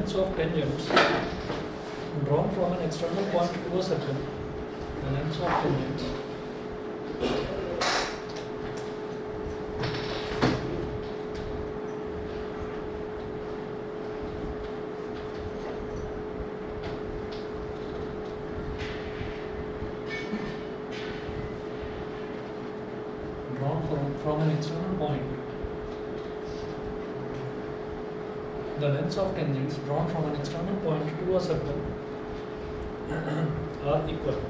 lengths of tangents drawn from an external point to a circle. The lengths of tangents drawn from an external point. The lengths of tangents drawn from an external point to a circle are equal.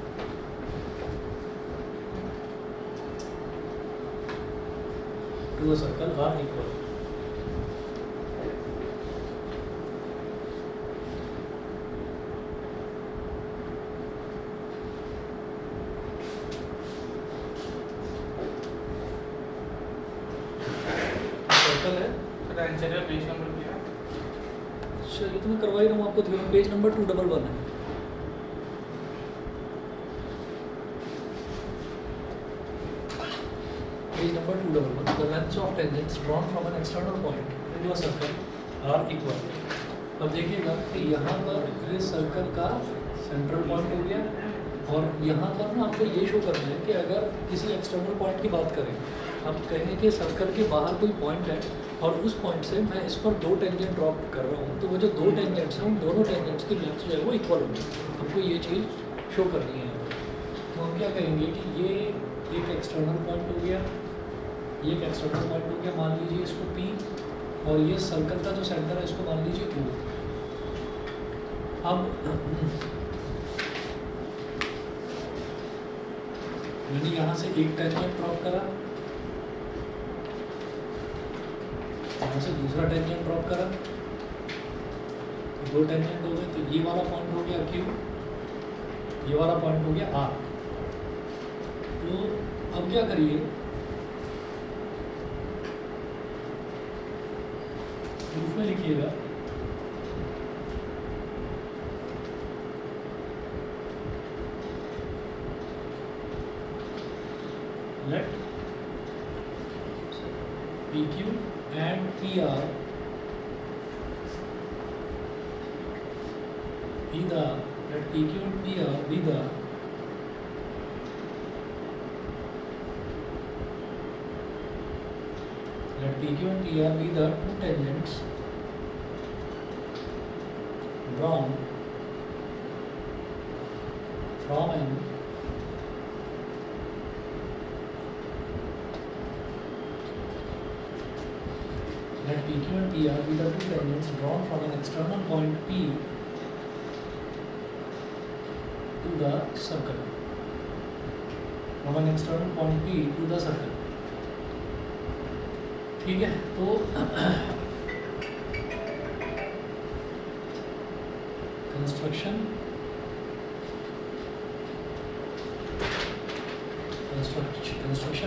To a circle are equal. Circle है। Page number क्या है? चलिए तो मैं करवा ही रहा हूँ आपको थ्योरम, पेज नंबर 211 है। Page number 211. The lengths of tangents drawn from an external point into a circle are equal. अब देखिएगा कि यहाँ पर ये सर्कल का सेंट्रल पॉइंट हो गया और यहाँ पर ना आपको ये शो करना है कि अगर किसी एक्सटर्नल पॉइंट की बात करें, हम कहें कि सर्कल के बाहर कोई पॉइंट है और उस पॉइंट से मैं इस पर दो टेंजेंट ड्रॉप कर रहा हूँ, तो वो जो दो टेंजेंट्स हैं उन दोनों टेंजेंट्स की लेंथ जो है वो इक्वल होगी। हमको ये चीज़ शो करनी है। तो हम क्या कहेंगे कि ये एक एक्सटर्नल पॉइंट हो गया, ये एक एक्सटर्नल पॉइंट हो गया, मान लीजिए इसको P, और ये सर्कल का जो सेंटर है इसको मान लीजिए O। अब मैंने यहाँ से एक टेंजेंट ड्रॉप करा, यहाँ से दूसरा टेंजेंट ड्रॉप करा, दो टेंजेंट हो गए, तो ये वाला पॉइंट हो गया Q, ये वाला पॉइंट हो गया R। तो अब क्या करिए, प्रूफ में लिखिएगा let PQ and PR be the let PQ and PR be the let PQ and PR be the two tangents drawn from an let PQ and PR be the two tangents drawn from an external point P to the circle. From an external point P to the circle. ठीक है, तो construction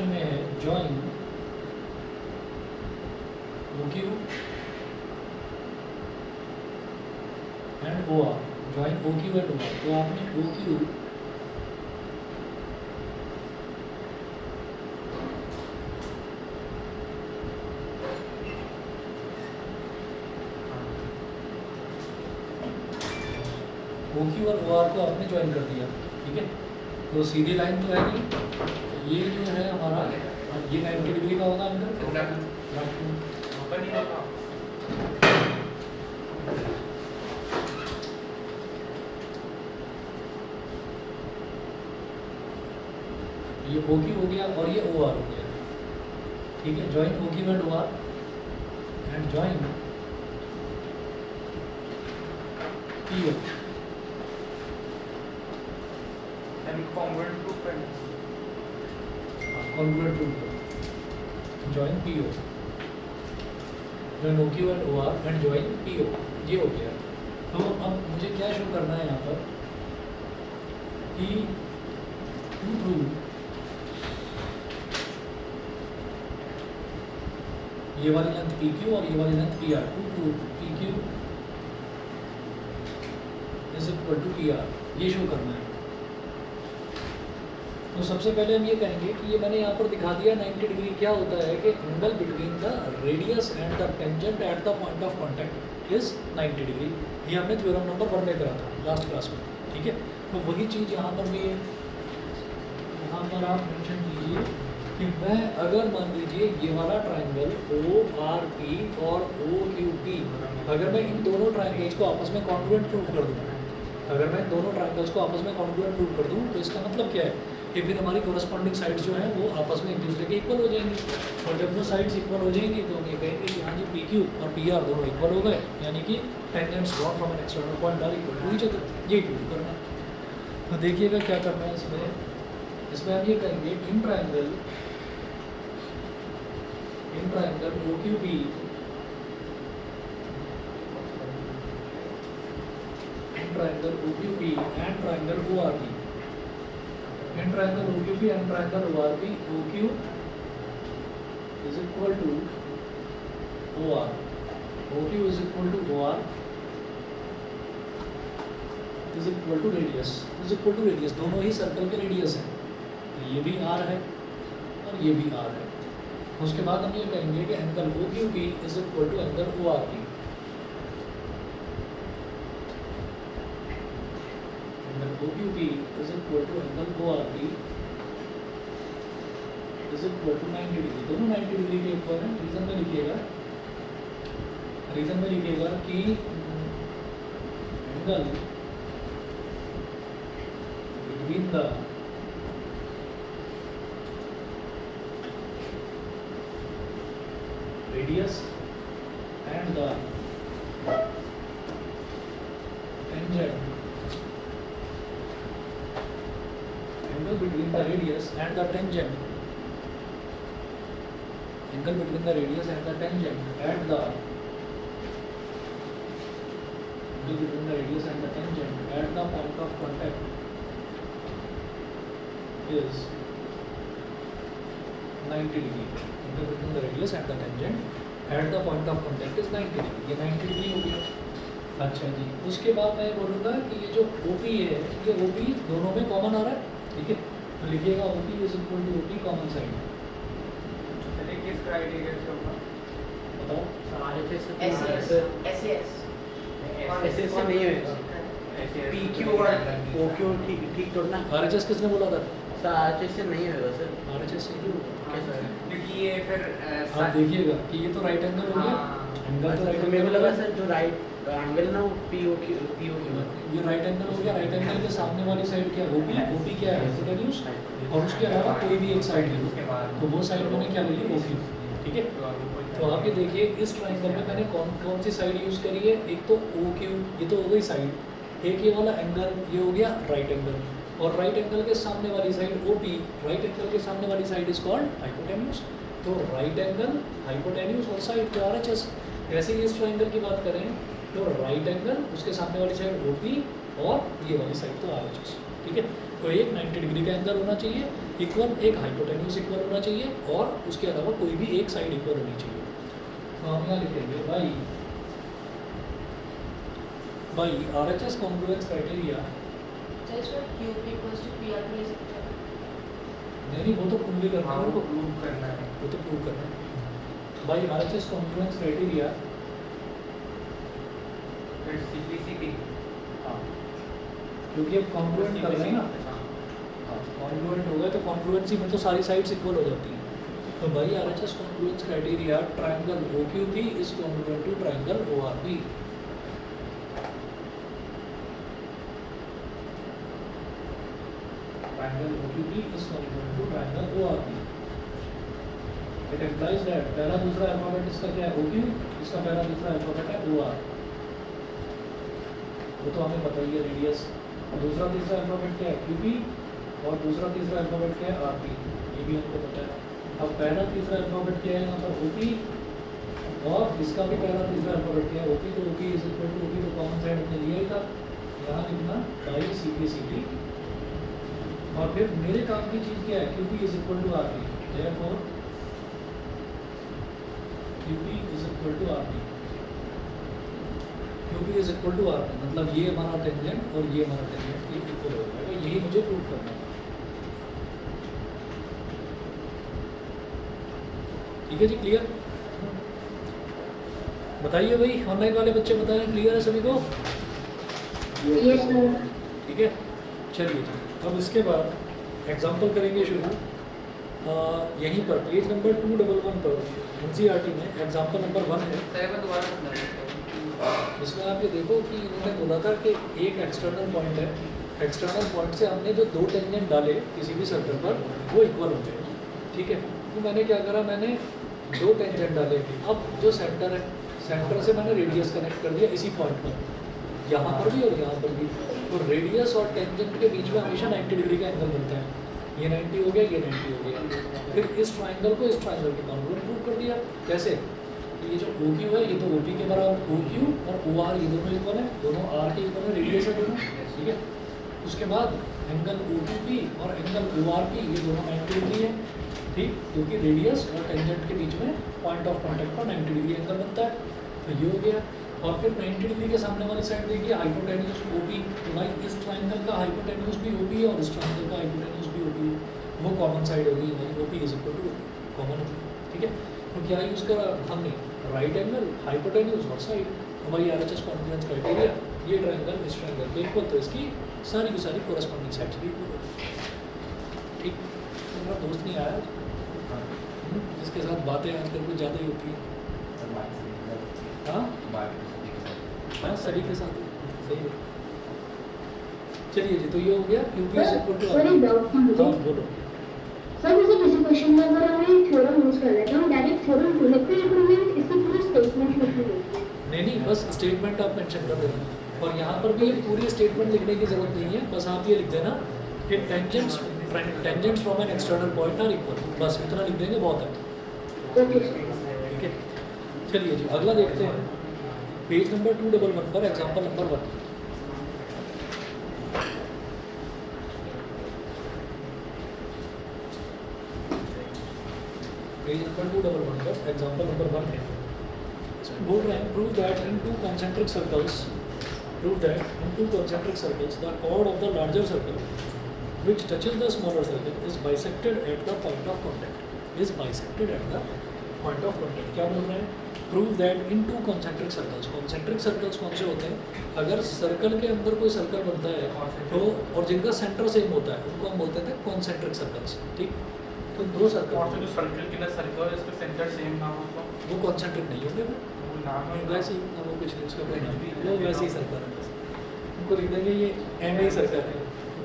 में है join OQ and OR, join OQ and OR। तो आपने OQ और OR को आपने ज्वाइन कर दिया, ठीक है। तो सीधी लाइन तो है नहीं, ये जो है हमारा ये 90 डिग्री का होगा अंदर, ये OQ हो गया और ये OR हो गया, ठीक है। Join OQ and OR and join PO congruent to join PO, join OQ and OR and join PO, ये हो गया। तो अब मुझे क्या शो करना है यहाँ पर कि टू प्रूव ये वाली लेंथ PQ और ये वाली length PR, to prove PQ is equal to PR, ये शो करना है। तो सबसे पहले हम ये कहेंगे कि ये मैंने यहाँ पर दिखा दिया 90 डिग्री क्या होता है कि angle between the radius and the tangent at the point of contact is 90 degree. ये हमने थ्योरम नंबर 1 में करा था लास्ट क्लास में, ठीक है। तो वही चीज़ यहाँ पर भी है। यहाँ पर आप मेंशन कीजिए कि मैं अगर मान लीजिए ये वाला ट्राइंगल ओ आर पी और ओ क्यू पी, अगर मैं इन दोनों ट्राइंगल्स को आपस में कॉन्ग्रुएंट प्रूव कर दूँ, अगर मैं दोनों ट्राइंगल्स को आपस में कॉन्ग्रुएंट प्रूव कर दूँ, तो इसका मतलब क्या है कि फिर हमारी कोरस्पॉन्डिंग साइड्स जो हैं वो आपस में एक दूसरे के इक्वल हो जाएंगी। और जब वो साइड्स इक्वल हो जाएंगी तो हम ये कहेंगे कि हाँ जी पी क्यू और पी आर दोनों इक्वल हो गए, यानी कि tangents drawn from an external point are equal to each other. यही प्रूव करना है। तो देखिएगा क्या करना है इसमें हम ये कहेंगे in triangle O Q P triangle OQP and triangle ORP. In triangle OQP and triangle ORP, OQ is equal to OR. OQ is equal to OR is equal to radius. Is equal to radius. दोनों ही circle के radius हैं। ये भी R है और ये भी R है। उसके बाद हम ये कहेंगे कि angle OQP is equal to angle ORP. OQP is equal to angle ORP is equal to 90 degree. दोनों 90 डिग्री के इक्वल हैं। रीजन में लिखिएगा कि angle between the radius and the tangent, between the radius and the tangent, angle between the radius and the tangent at the angle between the radius and the tangent at the point of contact is 90 degree. Angle between the radius and the tangent at the point of contact is 90 degree. ये 90 degree हो गया। अच्छा जी, उसके बाद मैं बोलूँगा कि ये जो OP है, ये OP दोनों में कॉमन आ रहा है, ठीक है। तो लिखिएगा OP is equal to OP common side. चलिए किस क्राइटेरिया से होगा बताओ। एसएस से नहीं होगा। पीक्यू और ओक्यू ठीक तो ना। RHS किसने बोला था? सर आरएचएस से नहीं होगा सर। RHS से क्यों? कैसा है? क्योंकि ये फिर आप देखिएगा कि ये तो राइट एंगल हो गया। एंगल तो राइट मेरे को एंगल लगा सर जो राइट एंगल ना वो पीओक्यू ये राइट एंगल हो गया। राइट एंगल के सामने वाली साइड क्या है? OP क्या है? हाइपोटेन्यूज। और उसके अलावा कोई भी एक साइड ले लो, तो वो साइड मैंने क्या ले ली? OQ, ठीक है। तो आप ये देखिए इस ट्राइंगल में मैंने कौन सी साइड यूज़ करी है? एक तो OQ, ये तो हो गई साइड, एक ये वाला एंगल ये हो गया राइट एंगल, और राइट एंगल के सामने वाली साइड OP, राइट एंगल के सामने वाली साइड इज कॉल्ड हाइपोटेन्यूज। तो राइट एंगल, हाइपोटेन्यूज और साइड के RHS। ऐसे ही इस ट्राइंगल की बात करें तो राइट एंगल, उसके सामने वाली साइड OP और ये वाली साइड तो RHS, ठीक है। तो एक 90 डिग्री का एंगल होना चाहिए इक्वल, एक हाइपोटेन्यूज इक्वल होना चाहिए, और उसके अलावा कोई भी एक साइड इक्वल होनी चाहिए। तो हम यहाँ लिखेंगे बाई RHS कॉन्ग्रुएंस क्राइटेरिया। नहीं, वो तो प्रूव भी करना है, वो प्रूव करना है। वो तो प्रूव करना है। बाई RHS कॉन्ग्रुएंस क्राइटेरिया, फिर CPCP। हाँ, क्योंकि अब कॉन्ग्रुएंट कर रहे हैं ना, कॉन्ग्रुएंट हो गए तो कॉन्ग्रुएंसी में तो सारी साइड्स इक्वल हो जाती हैं। तो by RHS congruence criteria triangle OQP is congruent to triangle ORP। Triangle OQP is congruent to triangle ORP. It implies that पहला दूसरा अल्फाबेट इसका क्या है? OQ, इसका पहला दूसरा अल्फाबेट है OR। वो तो हमें पता ही है रेडियस। दूसरा तीसरा अल्फाबेट क्या है? QP, और दूसरा तीसरा अल्फाबेट क्या है? RP, ये भी हमको पता है। अब पहला तीसरा अल्फाबेट क्या है यहाँ पर? OP, और इसका भी पहला तीसरा अल्फाबेट क्या है? OP। तो OP is equal to OP, तो कॉमन साइड हमने लिया ही था, यहाँ लिखना बाई CPCP। और फिर मेरे काम की चीज़ क्या है? QP is equal to RP, therefore QP is equal to RP। QP is equal to RP मतलब ये हमारा टेंजेंट और ये हमारा टेंजेंट ये इक्वल हो जाएगा। यही मुझे प्रूव करना है, ठीक है जी, क्लियर। बताइए भाई, ऑनलाइन वाले बच्चे बताएं, क्लियर है सभी को? Yes sir. ठीक है, चलिए जी। अब इसके बाद एग्जाम्पल करेंगे शुरू। यहीं पर पेज नंबर 211 पर NCERT में एग्जाम्पल नंबर 1 है। सर एक बार दोबारा समझा दीजिए। इसमें आप ये देखो कि इन्होंने बोला था कि एक एक्सटर्नल पॉइंट है, एक्सटर्नल पॉइंट से हमने जो दो टेंजेंट डाले किसी भी सर्कल पर वो इक्वल होंगे। ठीक है, तो मैंने क्या करा, मैंने दो टेंजेंट डाले। अब जो सेंटर है, सेंटर से मैंने रेडियस कनेक्ट कर दिया इसी पॉइंट पर, यहाँ पर भी और यहाँ पर भी। तो रेडियस और टेंजेंट के बीच में हमेशा 90 डिग्री का एंगल बनता है। ये 90 हो गया, ये 90 हो गया। फिर इस ट्राइंगल को इस ट्राइंगल के कॉन्ग्रुएंट प्रूव कर दिया। कैसे? ये जो OQ है ये तो OP के बराबर, OQ और OR ये दोनों इक्वल है, दोनों R के इक्वल है, रेडियस है दोनों। ठीक है, उसके बाद एंगल OQP और एंगल ORP ये दोनों 90 डिग्री है। ठीक, क्योंकि रेडियस और टेंजेंट के बीच में पॉइंट ऑफ कॉन्टैक्ट पर 90 डिग्री एंगल बनता है। तो ये हो गया। और फिर 90 डिग्री के सामने वाली साइड देखिए हाइपोटेन्यूज OP। तो भाई इस ट्राइंगल का हाइपोटेन्यूज भी OP है और इस ट्राइंगल का हाइपोटेन्यूज भी OP है। वो कॉमन साइड होगी, नहीं OP is equal to common होगी। ठीक है, तो क्या यूज़ करा हमने, राइट एंगल, हाइपोटेन्यूज और साइड। हमारी RHS कॉन्फिडेंस क्राइटेरिया, ये ट्राइंगल इस ट्राइंगल के इक्वल, तो इसकी सारी की सारी कोरस्पॉन्डिंग साइड्स भी इक्वल होगी। ठीक, तो मेरा दोस्त नहीं आया जिसके साथ बातें आजकल कुछ ज़्यादा ही होती है। हाँ हाँ, सभी के साथ सही है। चलिए जी, तो ये हो गया QP is equal to. Sir एक डाउट था मुझे। हाँ बोलो। सर जैसे किसी क्वेश्चन में अगर हमें थ्योरम यूज कर लेते हैं, हम डायरेक्ट थ्योरम को लिखते हैं, फिर हमें इसकी पूरी स्टेटमेंट लिखनी होती है। नहीं, बस स्टेटमेंट आप मेंशन कर देना। और यहाँ पर भी ये पूरी स्टेटमेंट लिखने की जरूरत नहीं है, बस आप ये लिख देना कि tangents from an external point are equal. बस इतना लिख देंगे, बहुत है। Okay sir. ठीक है, चलिए जी अगला देखते हैं। पेज नंबर 211 पर एग्जाम्पल नंबर 1। पेज नंबर 211 पर एग्जाम्पल नंबर 1 है। इसमें बोल रहे हैं, prove that in to concentric circles the chord of the larger circle which touches the smaller circle is bisected at the point of contact. क्या बोल रहे हैं? Prove that in to concentric circles. Concentric circles कौन से होते हैं? अगर circle के अंदर कोई सर्कल बनता है तो और जिनका सेंटर सेम होता है उनको हम बोलते थे कॉन्सेंट्रिक सर्कल्स। ठीक, तो दो सर्कल जो सर्कल के ना सर्कल है इसका सेंटर सेम ना हो तो वो कॉन्सेंट्रिक नहीं होंगे, वो नाम है वैसे ही वो कुछ नहीं, उसका कोई नाम नहीं, वो वैसे ही सर्कल है। बस उनको लिख देंगे ये एंड ही सर्कल है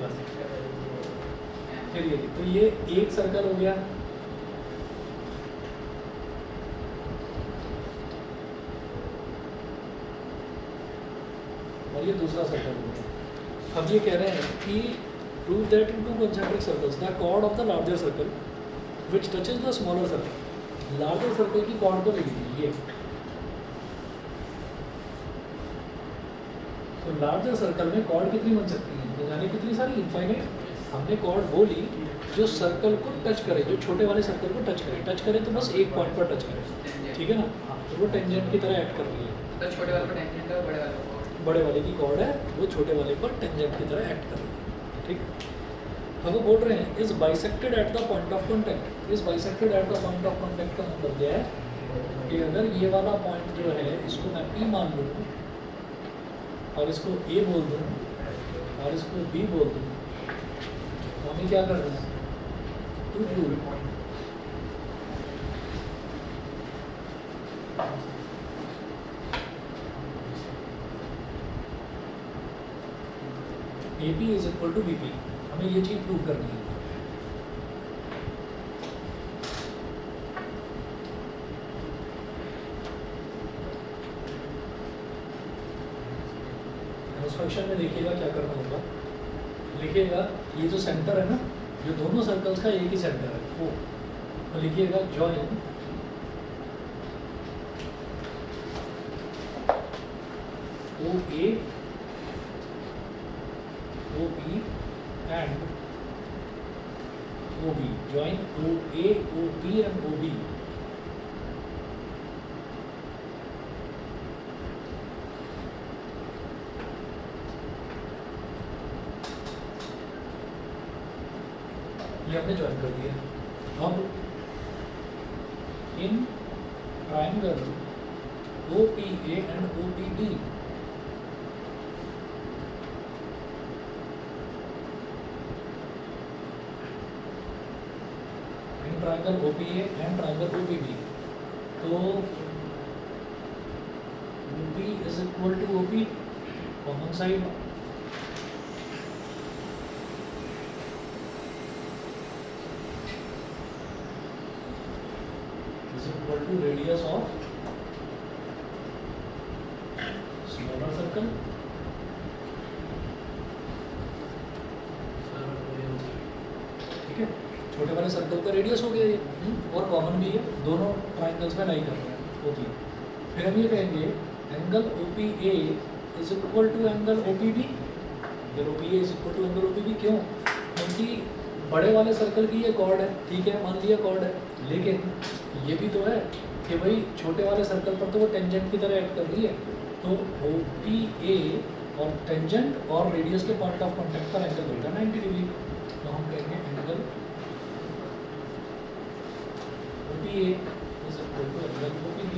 बस। चलिए, तो ये एक सर्कल हो गया। और ये दूसरा सर्कल हो गया। अब ये कह रहे हैं कि prove that in to concentric circles the chord of the larger circle which touches the smaller circle. Larger circle की chord को ले लीजिए, ये तो लार्जर सर्कल में chord कितनी बन सकती है? यानी कितनी सारी, इनफाइनाइट। हमने chord वो ली जो सर्कल को टच करे, जो छोटे वाले सर्कल को टच करे तो बस एक पॉइंट पर टच करे। ठीक है ना, तो वो टेंजेंट की तरह एक्ट कर रही है। तो छोटे वाले पर टेंजेंट है, बड़े वाले पर बड़े वाले की chord है, वो छोटे वाले पर टेंजेंट की तरह एक्ट कर रही है। ठीक, अब वो बोल रहे हैं is bisected at the point of contact. Is bisected at the point of contact का मतलब क्या है कि अगर ये वाला पॉइंट जो है इसको मैं P मान लूँ और इसको A बोल दूँ और इसको B बोल दूँ, तो हमें क्या करना है? To prove AP is equal to BP। हमें ये चीज़ प्रूव करनी है। इंस्ट्रक्शन में देखिएगा क्या करना होगा। लिखिएगा ये जो सेंटर है ना, जो दोनों सर्कल्स का एक ही सेंटर है वो, तो लिखिएगा join OA OB and OB, join OA OB and OB ये हमने ज्वाइन कर दिया। अब in triangle OPA and OPB. In triangle OPA and triangle OPB. So OP is equal to OP, common side. Is equal to radius of smaller circle. ठीक है, छोटे वाले circle का रेडियस हो गया ये, और कॉमन भी है, दोनों ट्राइंगल्स में लाई कर रहे हैं होती है। फिर हम ये कहेंगे angle OPA is equal to angle OPB। Angle OPA is equal to angle OPB क्यों? क्योंकि बड़े वाले सर्कल की ये कॉर्ड है, ठीक है, मान लिया कॉर्ड है, लेकिन ये भी तो है कि भाई छोटे वाले सर्कल पर तो वो टेंजेंट की तरह एक्ट कर रही है, तो OPA और टेंजेंट और रेडियस के पॉइंट ऑफ कॉन्टैक्ट पर एंगल होगा 90 डिग्री। तो हम कहेंगे angle OPA is equal to angle OPB।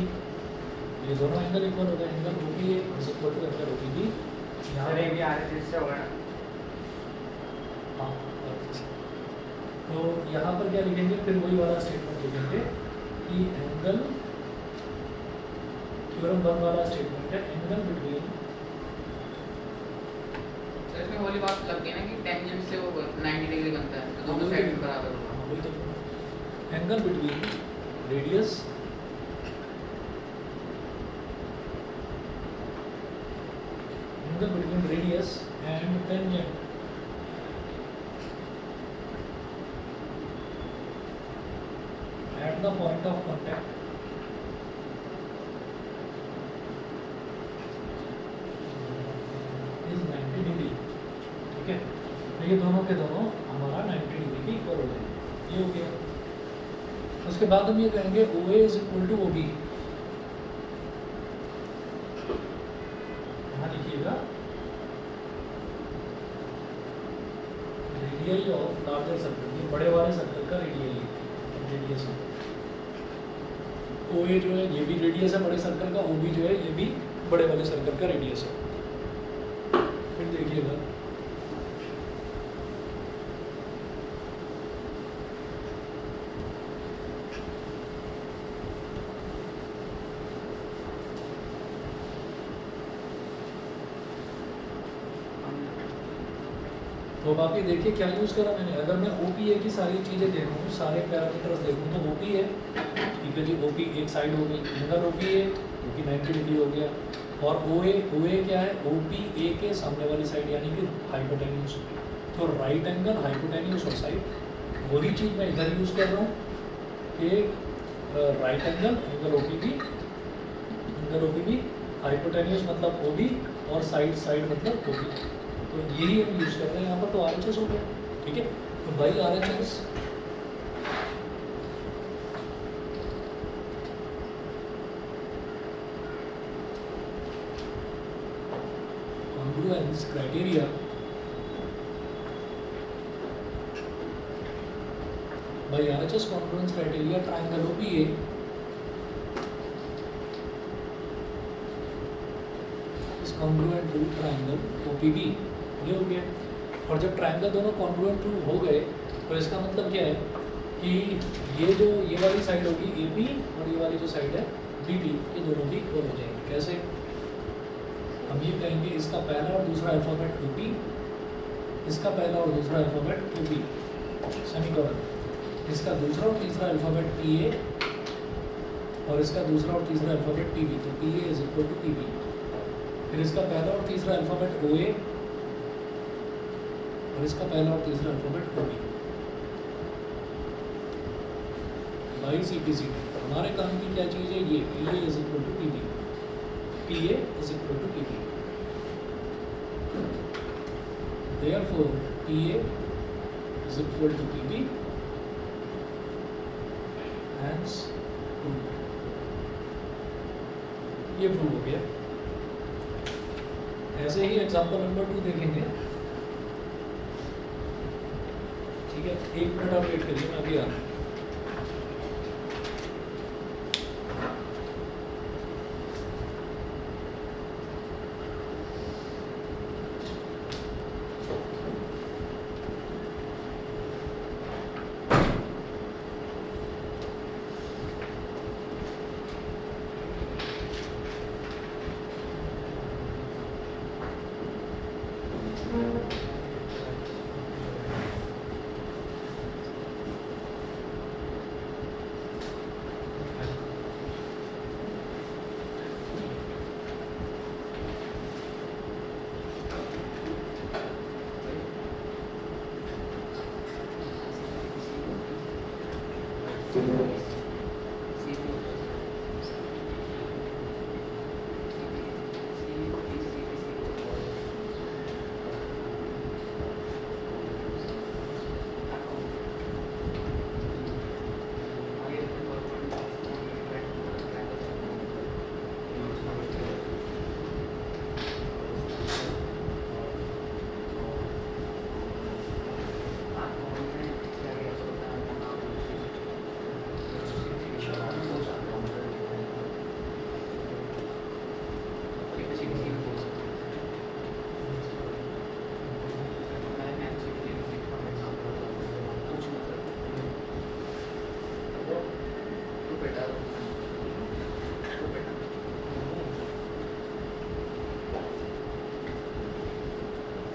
ये दोनों एंगल इक्वल हो गए, angle OPA is equal to angle OPB। यहाँ सर ये भी RHS से होगा ना? हाँ, तो यहाँ पर क्या लिखेंगे, फिर वही वाला स्टेटमेंट लिखेंगे कि एंगल थ्योरम 1 वाला स्टेटमेंट है, एंगल बिटवीन। सर इसमें वाली बात लग गई ना कि टेंजेंट से वो 90 डिग्री बनता है, तो दोनों साइड में बराबर होगा। वही तो angle between radius angle between radius and tangent at the point of contact is 90 degree. ठीक है, तो ये दोनों के दोनों हमारा 90 डिग्री के इक्वल हो जाएंगे, ये हो गया। उसके बाद हम ये कहेंगे OA is equal to OB। यहाँ लिखिएगा रेडियस ऑफ लार्जर सर्कल, ये बड़े वाले सर्कल का रेडियस है। OA जो है ये भी रेडियस है बड़े सर्कल का, OB जो है ये भी बड़े वाले सर्कल का रेडियस है। फिर देखिएगा तो बाकी देखिए क्या यूज़ करा मैंने। अगर मैं OPA की सारी चीज़ें देखूँ, सारे पैरामीटर्स देखूँ, तो OP है, ठीक है जी, OP एक साइड हो गई, एंगल OPA जो कि 90 डिग्री हो गया, और OA क्या है, OPA के सामने वाली साइड यानी कि हाइपोटेन्यूज। तो राइट एंगल हाइपोटेन्यूज और साइड, वही चीज़ मैं इधर यूज़ कर रहा हूँ कि राइट एंगल OPB, हाइपोटेन्यूज मतलब OB, और साइड मतलब OB। तो यही हम यूज़ कर रहे हैं यहाँ पर। तो RHS हो गया, ठीक है। तो भाई RHS congruence criteria by RHS congruence criteria triangle OPA is congruent to triangle OPB। ये हो गया। और जब ट्रायंगल दोनों कॉन्ग्रुएंट हो गए तो इसका मतलब क्या है कि ये वाली साइड होगी AP और ये वाली जो साइड है BB, ये दोनों भी इक्वल हो जाएंगे। कैसे? हम ये कहेंगे इसका पहला और दूसरा अल्फ़ाबेट OP, इसका पहला और दूसरा अल्फ़ाबेट OP, सेमीकोलन। इसका दूसरा और तीसरा अल्फ़ाबेट PA और इसका दूसरा और तीसरा अल्फ़ाबेट PB। तो PA is equal to PB। फिर इसका पहला और तीसरा अल्फ़ाबेट OA और इसका पहला और तीसरा अल्फ़ाबेट OB। बाई CPC हमारे काम की क्या चीज़ है, ये PA is equal to PB, PA is equal to PB। Therefore PA is equal to PB, hence proved। ये प्रूव हो गया। ऐसे ही एग्जाम्पल नंबर 2 देखेंगे, ठीक है। 1 मिनट आप वेट करिए, मैं अभी आ रहा हूँ।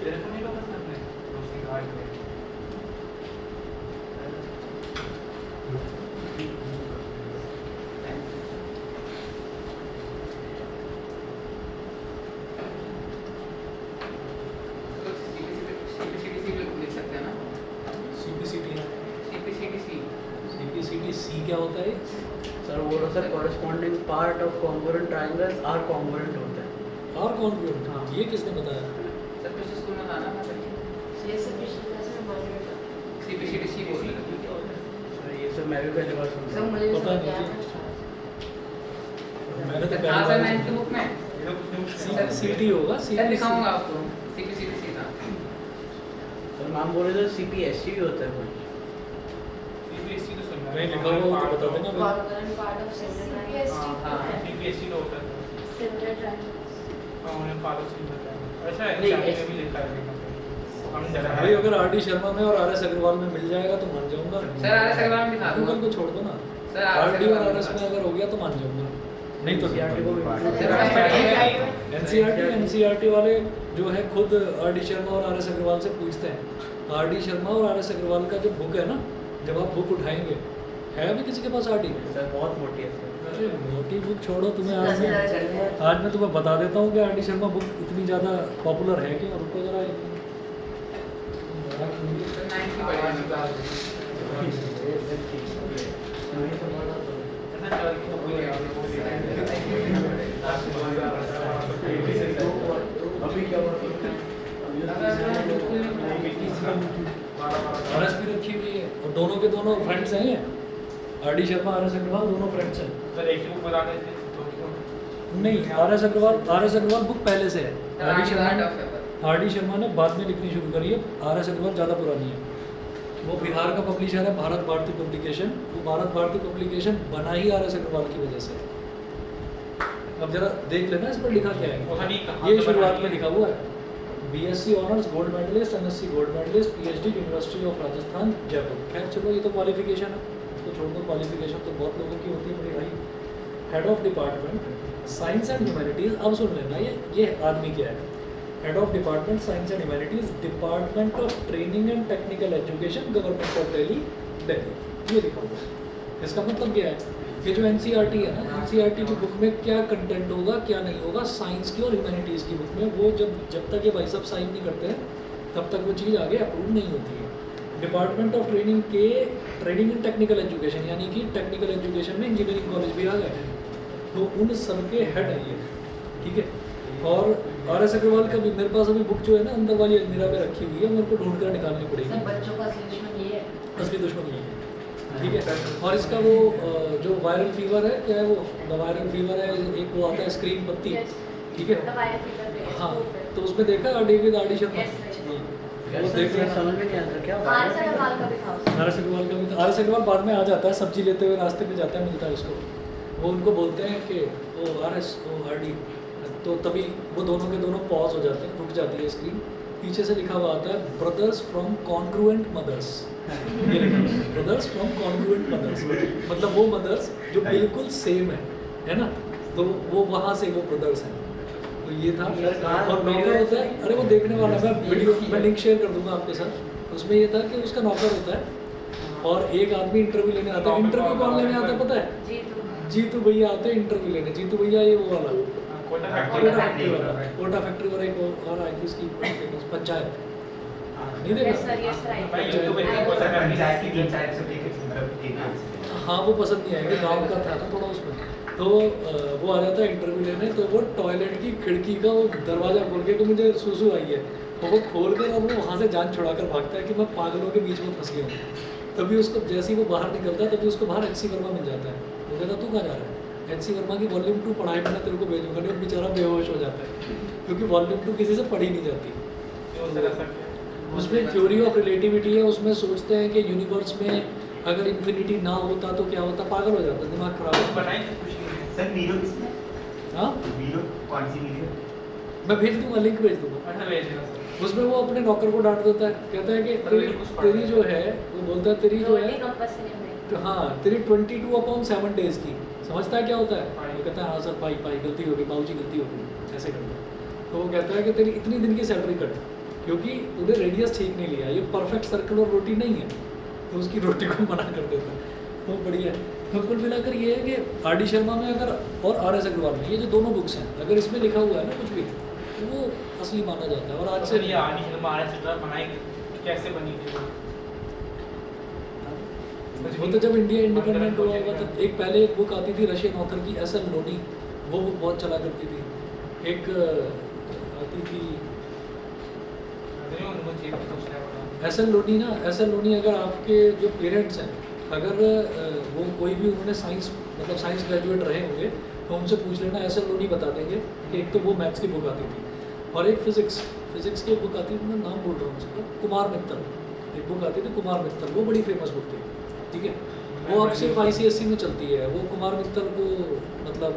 तेरे को नहीं लगा सामने दूसरी गाड़ी में CPCT क्या होता है? सर वो sir corresponding part of congruent triangles are congruent होता है। और कॉन्ग्रुएंट, हाँ। ये किसने बताया? सर कुछ स्कूल में था ना CPCTC बोल रहे थे। सर ये सब मैं भी पहली बार सुन रहा हूँ। पता नहीं जी। मैंने तो हाँ सर पहली नाइन्थ बुक में CPCT होगा, सर CPCT। दिखाऊंगा आपको CPCTC था। सर मैम बोल रहे थे CPSC भी होता है कुछ। CPSC तो सुन कहीं लिखा हुआ हो तो बता देना भाई। CPSC तो होता है हाँ उन्हें पालो से होता है ऐसा है नहीं, एग्जाम में भी लिखा है हम डरा भाई अगर RD शर्मा में और RS अग्रवाल में मिल जाएगा तो मान जाऊंगा। सर RS अग्रवाल में दिखा दूंगा। गूगल को छोड़ दो ना। सर RD और RS में अगर हो गया तो मान जाऊंगा, नहीं तो CRT को भी NCERT वाले जो है खुद RD शर्मा और RS अग्रवाल से पूछते हैं। RD शर्मा और RS अग्रवाल का जो बुक है ना, जब आप बुक उठाएंगे, है अभी किसी के पास RD? सर बहुत मोटी है सर। अरे मोटी बुक छोड़ो, तुम्हें आज मैं तुम्हें बता देता हूँ कि RD शर्मा बुक इतनी ज़्यादा पॉपुलर है कि रुको जरा। सर 9th की पढ़ेंगे अभी क्या हुआ? RS भी रखी हुई है और दोनों के दोनों फ्रेंड्स हैं। RD शर्मा RS अग्रवाल दोनों फ्रेंड्स हैं। सर एक ही बुक बता देते तो क्यों नहीं, RS अग्रवाल बुक पहले से है। RD शर्मा ने बाद में लिखनी शुरू करी है। RS अग्रवाल ज़्यादा पुरानी है। वो बिहार का पब्लिशर है, भारत भारती पब्लिकेशन। वो भारत भारती पब्लिकेशन बना ही RS अग्रवाल की वजह से। अब जरा देख लेना इस पर लिखा क्या वो है। सर कहाँ ये से शुरुआत बनाई में है? लिखा हुआ है, BSc honours gold medalist, MSc gold medalist, PhD university of Rajasthan Jaipur. खैर चलो, ये तो क्वालिफिकेशन है, इसको छोड़ दो। क्वालिफिकेशन तो बहुत लोगों की होती है बड़ी high. Head of department science and humanities. अब सुन लेना, ये आदमी क्या है? Head of department science and humanities, department of training and technical education, government of Delhi, Delhi. ये लिखा हुआ है। इसका मतलब क्या है? ये जो NCERT है ना, NCERT की बुक में क्या कंटेंट होगा क्या नहीं होगा, साइंस की और ह्यूमैनिटीज़ की बुक में, वो जब तक ये भाई साहब साइन नहीं करते हैं तब तक वो चीज़ आगे अप्रूव नहीं होती है। डिपार्टमेंट ऑफ ट्रेनिंग के ट्रेनिंग एंड टेक्निकल एजुकेशन, यानी कि टेक्निकल एजुकेशन में इंजीनियरिंग कॉलेज भी आ गए हैं, तो उन सब के हेड है ये, ठीक है। और RS अग्रवाल का भी मेरे पास अभी बुक जो है ना अंदर वाली अलमीरा में रखी हुई है, मेरे को ढूंढ कर निकालनी पड़ेगी। बच्चों का असली दुश्मन ये है। असली दुश्मन यही है, ठीक है। और इसका वो जो वायरल फीवर है, क्या है वो, द वायरल फीवर है, एक वो आता है स्क्रीन पत्ती, ठीक है। हाँ, तो उसमें देखा RD विद RD शर्मा, वो देख लेना। समझ में नहीं आता क्या RS अग्रवाल का दिखाओ। RS अग्रवाल का भी, RS अग्रवाल बाद में आ जाता है, सब्जी लेते हुए रास्ते में जाता है, मिलता है उसको। वो उनको बोलते हैं कि वो RS वो RD, तो तभी वो दोनों के दोनों पॉज हो जाते हैं, रुक जाती है स्क्रीन। पीछे से लिखा हुआ आता है ब्रदर्स फ्रॉम कॉन्ग्रुएंट मदर्स। ये लिखा हुआ है ब्रदर्स फ्रॉम कॉन्ग्रुएंट मदर्स, मतलब वो मदर्स जो बिल्कुल सेम है ना, तो वो वहाँ से वो ब्रदर्स हैं। तो ये था। और नौकर होता है, अरे वो देखने वाला, मैं वीडियो में लिंक शेयर कर दूंगा आपके साथ। उसमें ये था कि उसका नौकर होता है और एक आदमी इंटरव्यू लेने आता है। इंटरव्यू कौन लेने आता है पता है? जीतू भैया आते हैं इंटरव्यू लेने। जीतू भैया ये वो वाला कोटा कोटा फैक्ट्री वाला, कोटा फैक्ट्री वाला एक और आई थी उसकी पंचायत, नहीं देखा? भाई यूट्यूब पे कोटा फैक्ट्री पंचायत की पंचायत से लेके मतलब एक हाँ वो पसंद नहीं आएगा, गांव का था ना थोड़ा उसमें, तो वो आ जाता है इंटरव्यू लेने, तो वो टॉयलेट की खिड़की का वो दरवाज़ा खोल के कि मुझे सुसु आई है, तो वो खोल कर और वो वहाँ से जान छुड़ा कर भागता है कि मैं पागलों के बीच में फंस गया हूँ। तभी उसको जैसे ही वो बाहर निकलता है तभी उसको बाहर एच.सी. वर्मा मिल जाता है। वो कहता तू कहाँ जा रहा है? एच.सी. वर्मा की वॉल्यूम 2 पढ़ाई मैंने तेरे को भेजूंगा नहीं, बेचारा बेहोश हो जाता है क्योंकि वॉल्यूम 2 किसी से पढ़ी नहीं जाती। ये उससे रह सकते हैं। उसमें थ्योरी ऑफ रिलेटिविटी है, उसमें सोचते हैं कि यूनिवर्स में अगर इन्फिनिटी ना होता तो क्या होता, पागल हो जाता, दिमाग खराब होता। बनाएंगे कुछ नहीं है। सर मीरो किसमें? हाँ मीरो कौन सी मीरो? मैं भेज दूंगा, लिंक भेज दूंगा। अच्छा भेज देना सर। उसमें वो अपने नौकर को डांट देता है, कहता है कि मतलब तेरी ये कुछ पढ़ तेरी रहा है। जो है, वो बोलता है तेरी जो है रोटी कंपास से नहीं बनाई। तो हाँ तेरी 22/7 डेज की, समझता है क्या होता है? पाई। वो कहता है हाँ सर पाई पाई गलती हो गई, बाबूजी गलती हो गई, ऐसे करता है। तो वो कहता है कि तेरी इतनी दिन की सैलरी कट, क्योंकि तूने रेडियस ठीक नहीं लिया, ये परफेक्ट सर्कुलर रोटी नहीं है, तो उसकी रोटी को मना कर देता है। तो बढ़िया है। तो कुल मिलाकर ये है कि आर डी शर्मा में अगर और आर एस अग्रवाल में ये जो दोनों बुक्स हैं, अगर इसमें लिखा हुआ है ना कुछ भी, तो वो असली माना जाता है। और आज से सर ये आनी शर्मा आर एस बनाई कैसे बनी थी वो? वो तो जब इंडिया इंडिपेंडेंट हुआ होगा तब। एक पहले एक बुक आती थी रशियन ऑथर की, एस.एल. लोनी, वो बुक बहुत चला करती थी। एक आती थी नहीं उनको चीज सोचना पड़ा। एस.एल. लोनी ना, एस.एल. लोनी अगर आपके जो पेरेंट्स हैं, अगर वो कोई भी उन्होंने साइंस मतलब साइंस ग्रेजुएट रहे होंगे तो उनसे पूछ लेना, एस.एल. लोनी बता देंगे कि एक तो वो मैथ्स की बुक आती थी और एक फिजिक्स की एक बुक आती थी, मैं नाम बोल रहा हूँ उसका, कुमार मित्तल, एक बुक आती थी कुमार मित्तल, वो बड़ी फेमस बुक थी, ठीक है। वो अब सिर्फ ICSE में चलती है। वो कुमार मित्तल को मतलब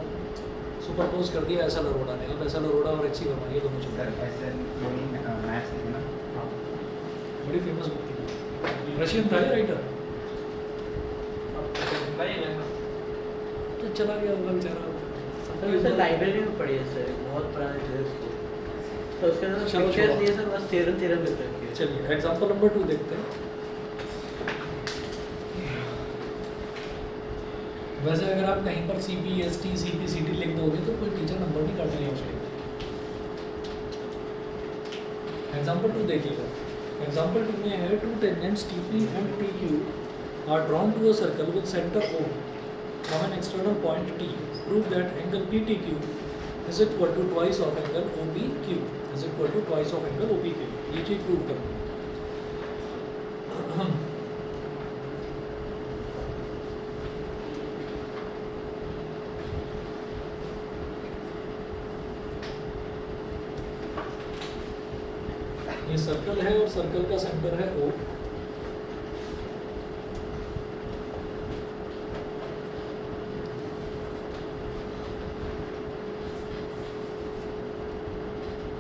सुपरपोज कर दिया एस.एल. अरोड़ा ने। अब एस.एल. अरोड़ा और एच.सी. वर्मा ये दोनों चलते सर ऐसे लोनी मैथ्स है ना? हैं। बड़ी फेमस बुक थी, रशियन था ये राइटर, नहीं है ना। तो चला गया होगा बेचारा। सर सर लाइब्रेरी में पढ़ी है सर, बहुत पुराने फिजिक्स को, तो उसके अंदर चलो, पिक्चर्स छोड़ो। दिए सर, बस थ्योरम लिख रखी है। चलिए एग्जाम्पल नंबर 2 देखते हैं। वैसे अगर आप कहीं पर CPST CPCT लिख दोगे तो कोई टीचर नंबर नहीं काटेंगे उसके। एग्जाम्पल 2 देखिएगा। एग्जाम्पल 2 में है two tangents TP and PQ are drawn to a circle with centre O from an external point T. Prove that angle PTQ is equal to twice of angle OPQ is equal to twice of angle OPQ. ये चीज prove करनी है। ये circle है और circle का centre है O।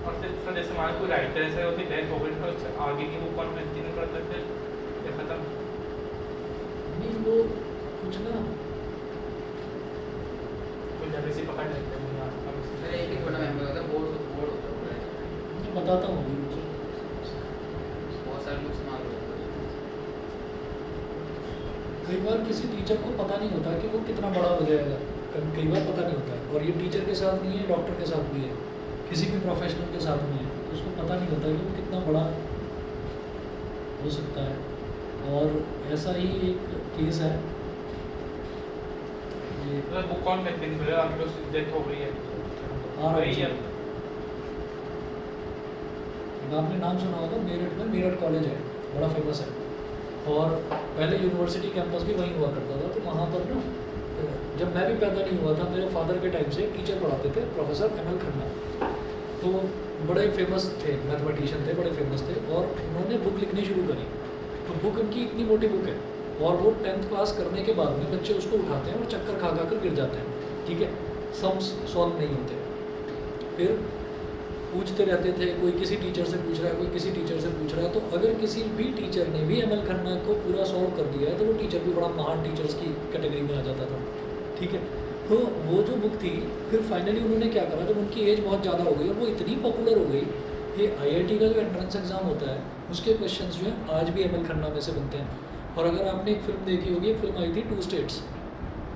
और फिर सर जैसे हमारे कोई राइटर ऐसे होती डेथ हो गई तो उससे आगे की बुक कौन कंटिन्यू करते फिर ये खत्म? नहीं वो कुछ ना, कोई जगह से पकड़ लेते हैं यार हम इसे- सर एक ही छोटा मेंबर होता है, बोर्ड होता है, मैं बताता हूँ अभी मुझे। बहुत सारे लोग इस्तेमाल होते हैं। कई बार किसी टीचर को पता नहीं होता कि वो कितना बड़ा हो जाएगा, कई बार पता नहीं होता है। और ये टीचर के साथ नहीं है, डॉक्टर के साथ भी है, किसी भी प्रोफेशनल के साथ नहीं है, तो उसको पता नहीं होता कि वो कितना बड़ा हो सकता है। और ऐसा ही एक केस है ये तो बुक कौन कंटिन्यू करेगा? आपकी उसकी डेथ हो गई है वही है। आपने नाम सुना होगा, मेरठ में मेरठ कॉलेज है, बड़ा फेमस है। और पहले यूनिवर्सिटी कैंपस भी वहीं हुआ करता था। तो वहाँ पर ना जब मैं भी पैदा नहीं हुआ था, मेरे फादर के टाइम से टीचर पढ़ाते थे, प्रोफेसर ML खन्ना। तो बड़े फेमस थे, मैथमेटिशियन थे, बड़े फेमस थे। और उन्होंने बुक लिखनी शुरू करी। तो बुक उनकी इतनी मोटी बुक है और वो 10th क्लास करने के बाद में बच्चे उसको उठाते हैं और चक्कर खा कर गिर जाते हैं, ठीक है, सम्स सॉल्व नहीं होते। फिर पूछते रहते थे, कोई किसी टीचर से पूछ रहा है, कोई किसी टीचर से पूछ रहा है। तो अगर किसी भी टीचर ने भी ML खन्ना को पूरा सॉल्व कर दिया है तो वो टीचर भी बड़ा महान टीचर्स की कैटेगरी में आ जाता था, ठीक है। तो वो जो बुक थी, फिर फाइनली उन्होंने क्या करा, जब उनकी एज बहुत ज़्यादा हो गई और वो इतनी पॉपुलर हो गई, ये IIT का जो एंट्रेंस एग्ज़ाम होता है उसके क्वेश्चंस जो हैं आज भी ML खन्ना में से बनते हैं। और अगर आपने एक फिल्म देखी होगी, एक फिल्म आई थी 2 स्टेट्स,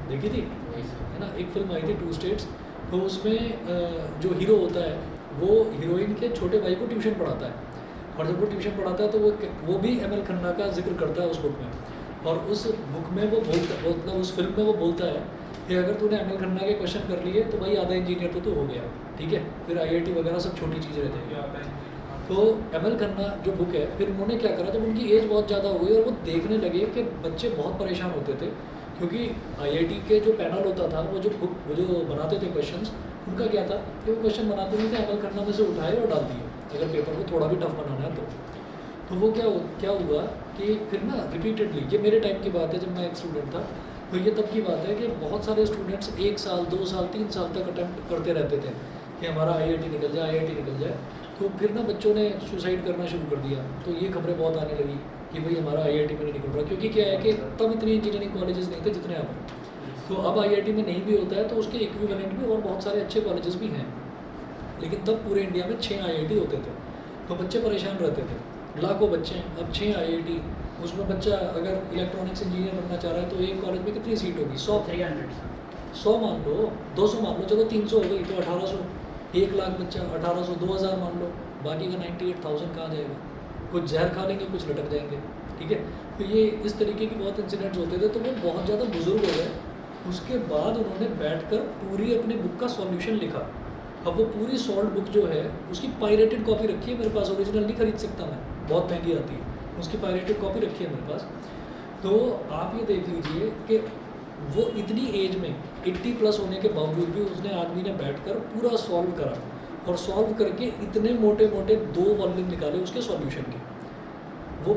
देखी थी है ना, एक फिल्म आई थी 2 स्टेट्स। तो उसमें जो हीरो होता है वो हीरोइन के छोटे भाई को ट्यूशन पढ़ाता है। और जब वो ट्यूशन पढ़ाता है तो वो भी ML खन्ना का जिक्र करता है उस बुक में। और उस बुक में वो बोलता, मतलब उस फिल्म में वो बोलता है कि अगर तूने एम एल खन्ना के क्वेश्चन कर लिए तो भाई आधा इंजीनियर तो तू हो गया, ठीक है, फिर IIT वगैरह सब छोटी चीज़ रह जाएगी। तो एम एल खन्ना जो बुक है, फिर उन्होंने क्या करा, जब उनकी एज बहुत ज़्यादा हो गई और वो देखने लगे कि बच्चे बहुत परेशान होते थे, क्योंकि IIT के जो पैनल होता था, वो जो बनाते थे क्वेश्चंस, उनका क्या था कि वो क्वेश्चन बनाते नहीं थे, एम एल खन्ना में से उठाए और डाल दिए, अगर पेपर को थोड़ा भी टफ बनाना है तो वो क्या हुआ कि फिर ना रिपीटेडली, ये मेरे टाइम की बात है जब मैं एक स्टूडेंट था, तो ये तब की बात है कि बहुत सारे स्टूडेंट्स 1 साल 2 साल 3 साल तक अटेम्प्ट करते रहते थे कि हमारा IIT निकल जाए। तो फिर ना बच्चों ने सुसाइड करना शुरू कर दिया, तो ये खबरें बहुत आने लगी कि भाई हमारा IIT में नहीं निकल रहा, क्योंकि क्या है कि तब इतने इंजीनियरिंग कॉलेजेस नहीं थे जितने अब हैं। तो अब IIT में नहीं भी होता है तो उसके इक्विवेलेंट में और बहुत सारे अच्छे कॉलेजेस भी हैं, लेकिन तब पूरे इंडिया में 6 IIT होते थे, तो बच्चे परेशान रहते थे, लाखों बच्चे हैं, अब 6 IIT, उसमें बच्चा अगर इलेक्ट्रॉनिक्स इंजीनियर बनना चाह रहा है तो एक कॉलेज में कितनी सीट होगी? 100 मान लो, 200 मान लो, चलो 300 हो गई तो 1800, 1 लाख बच्चा 1800, 2000 मान लो, बाकी का 98,000 कहाँ जाएगा? कुछ जहर खा लेंगे, कुछ लटक जाएंगे, ठीक है। तो ये इस तरीके की बहुत इंसिडेंट्स होते थे, तो वो बहुत ज़्यादा बुजुर्ग हो गए। उसके बाद उन्होंने बैठकर पूरी अपनी बुक का सॉल्यूशन लिखा। अब वो पूरी सॉल्व बुक जो है उसकी पायरेटेड कॉपी रखी है मेरे पास, ओरिजिनल नहीं खरीद सकता मैं, बहुत महंगी आती है, उसकी पायरेटेड कॉपी रखी है मेरे पास। तो आप ये देख लीजिए कि वो इतनी एज में 80 प्लस होने के बावजूद भी उसने आदमी ने बैठकर पूरा सॉल्व करा, और सॉल्व करके इतने मोटे मोटे 2 वॉल्यूम निकाले उसके सॉल्यूशन के। वो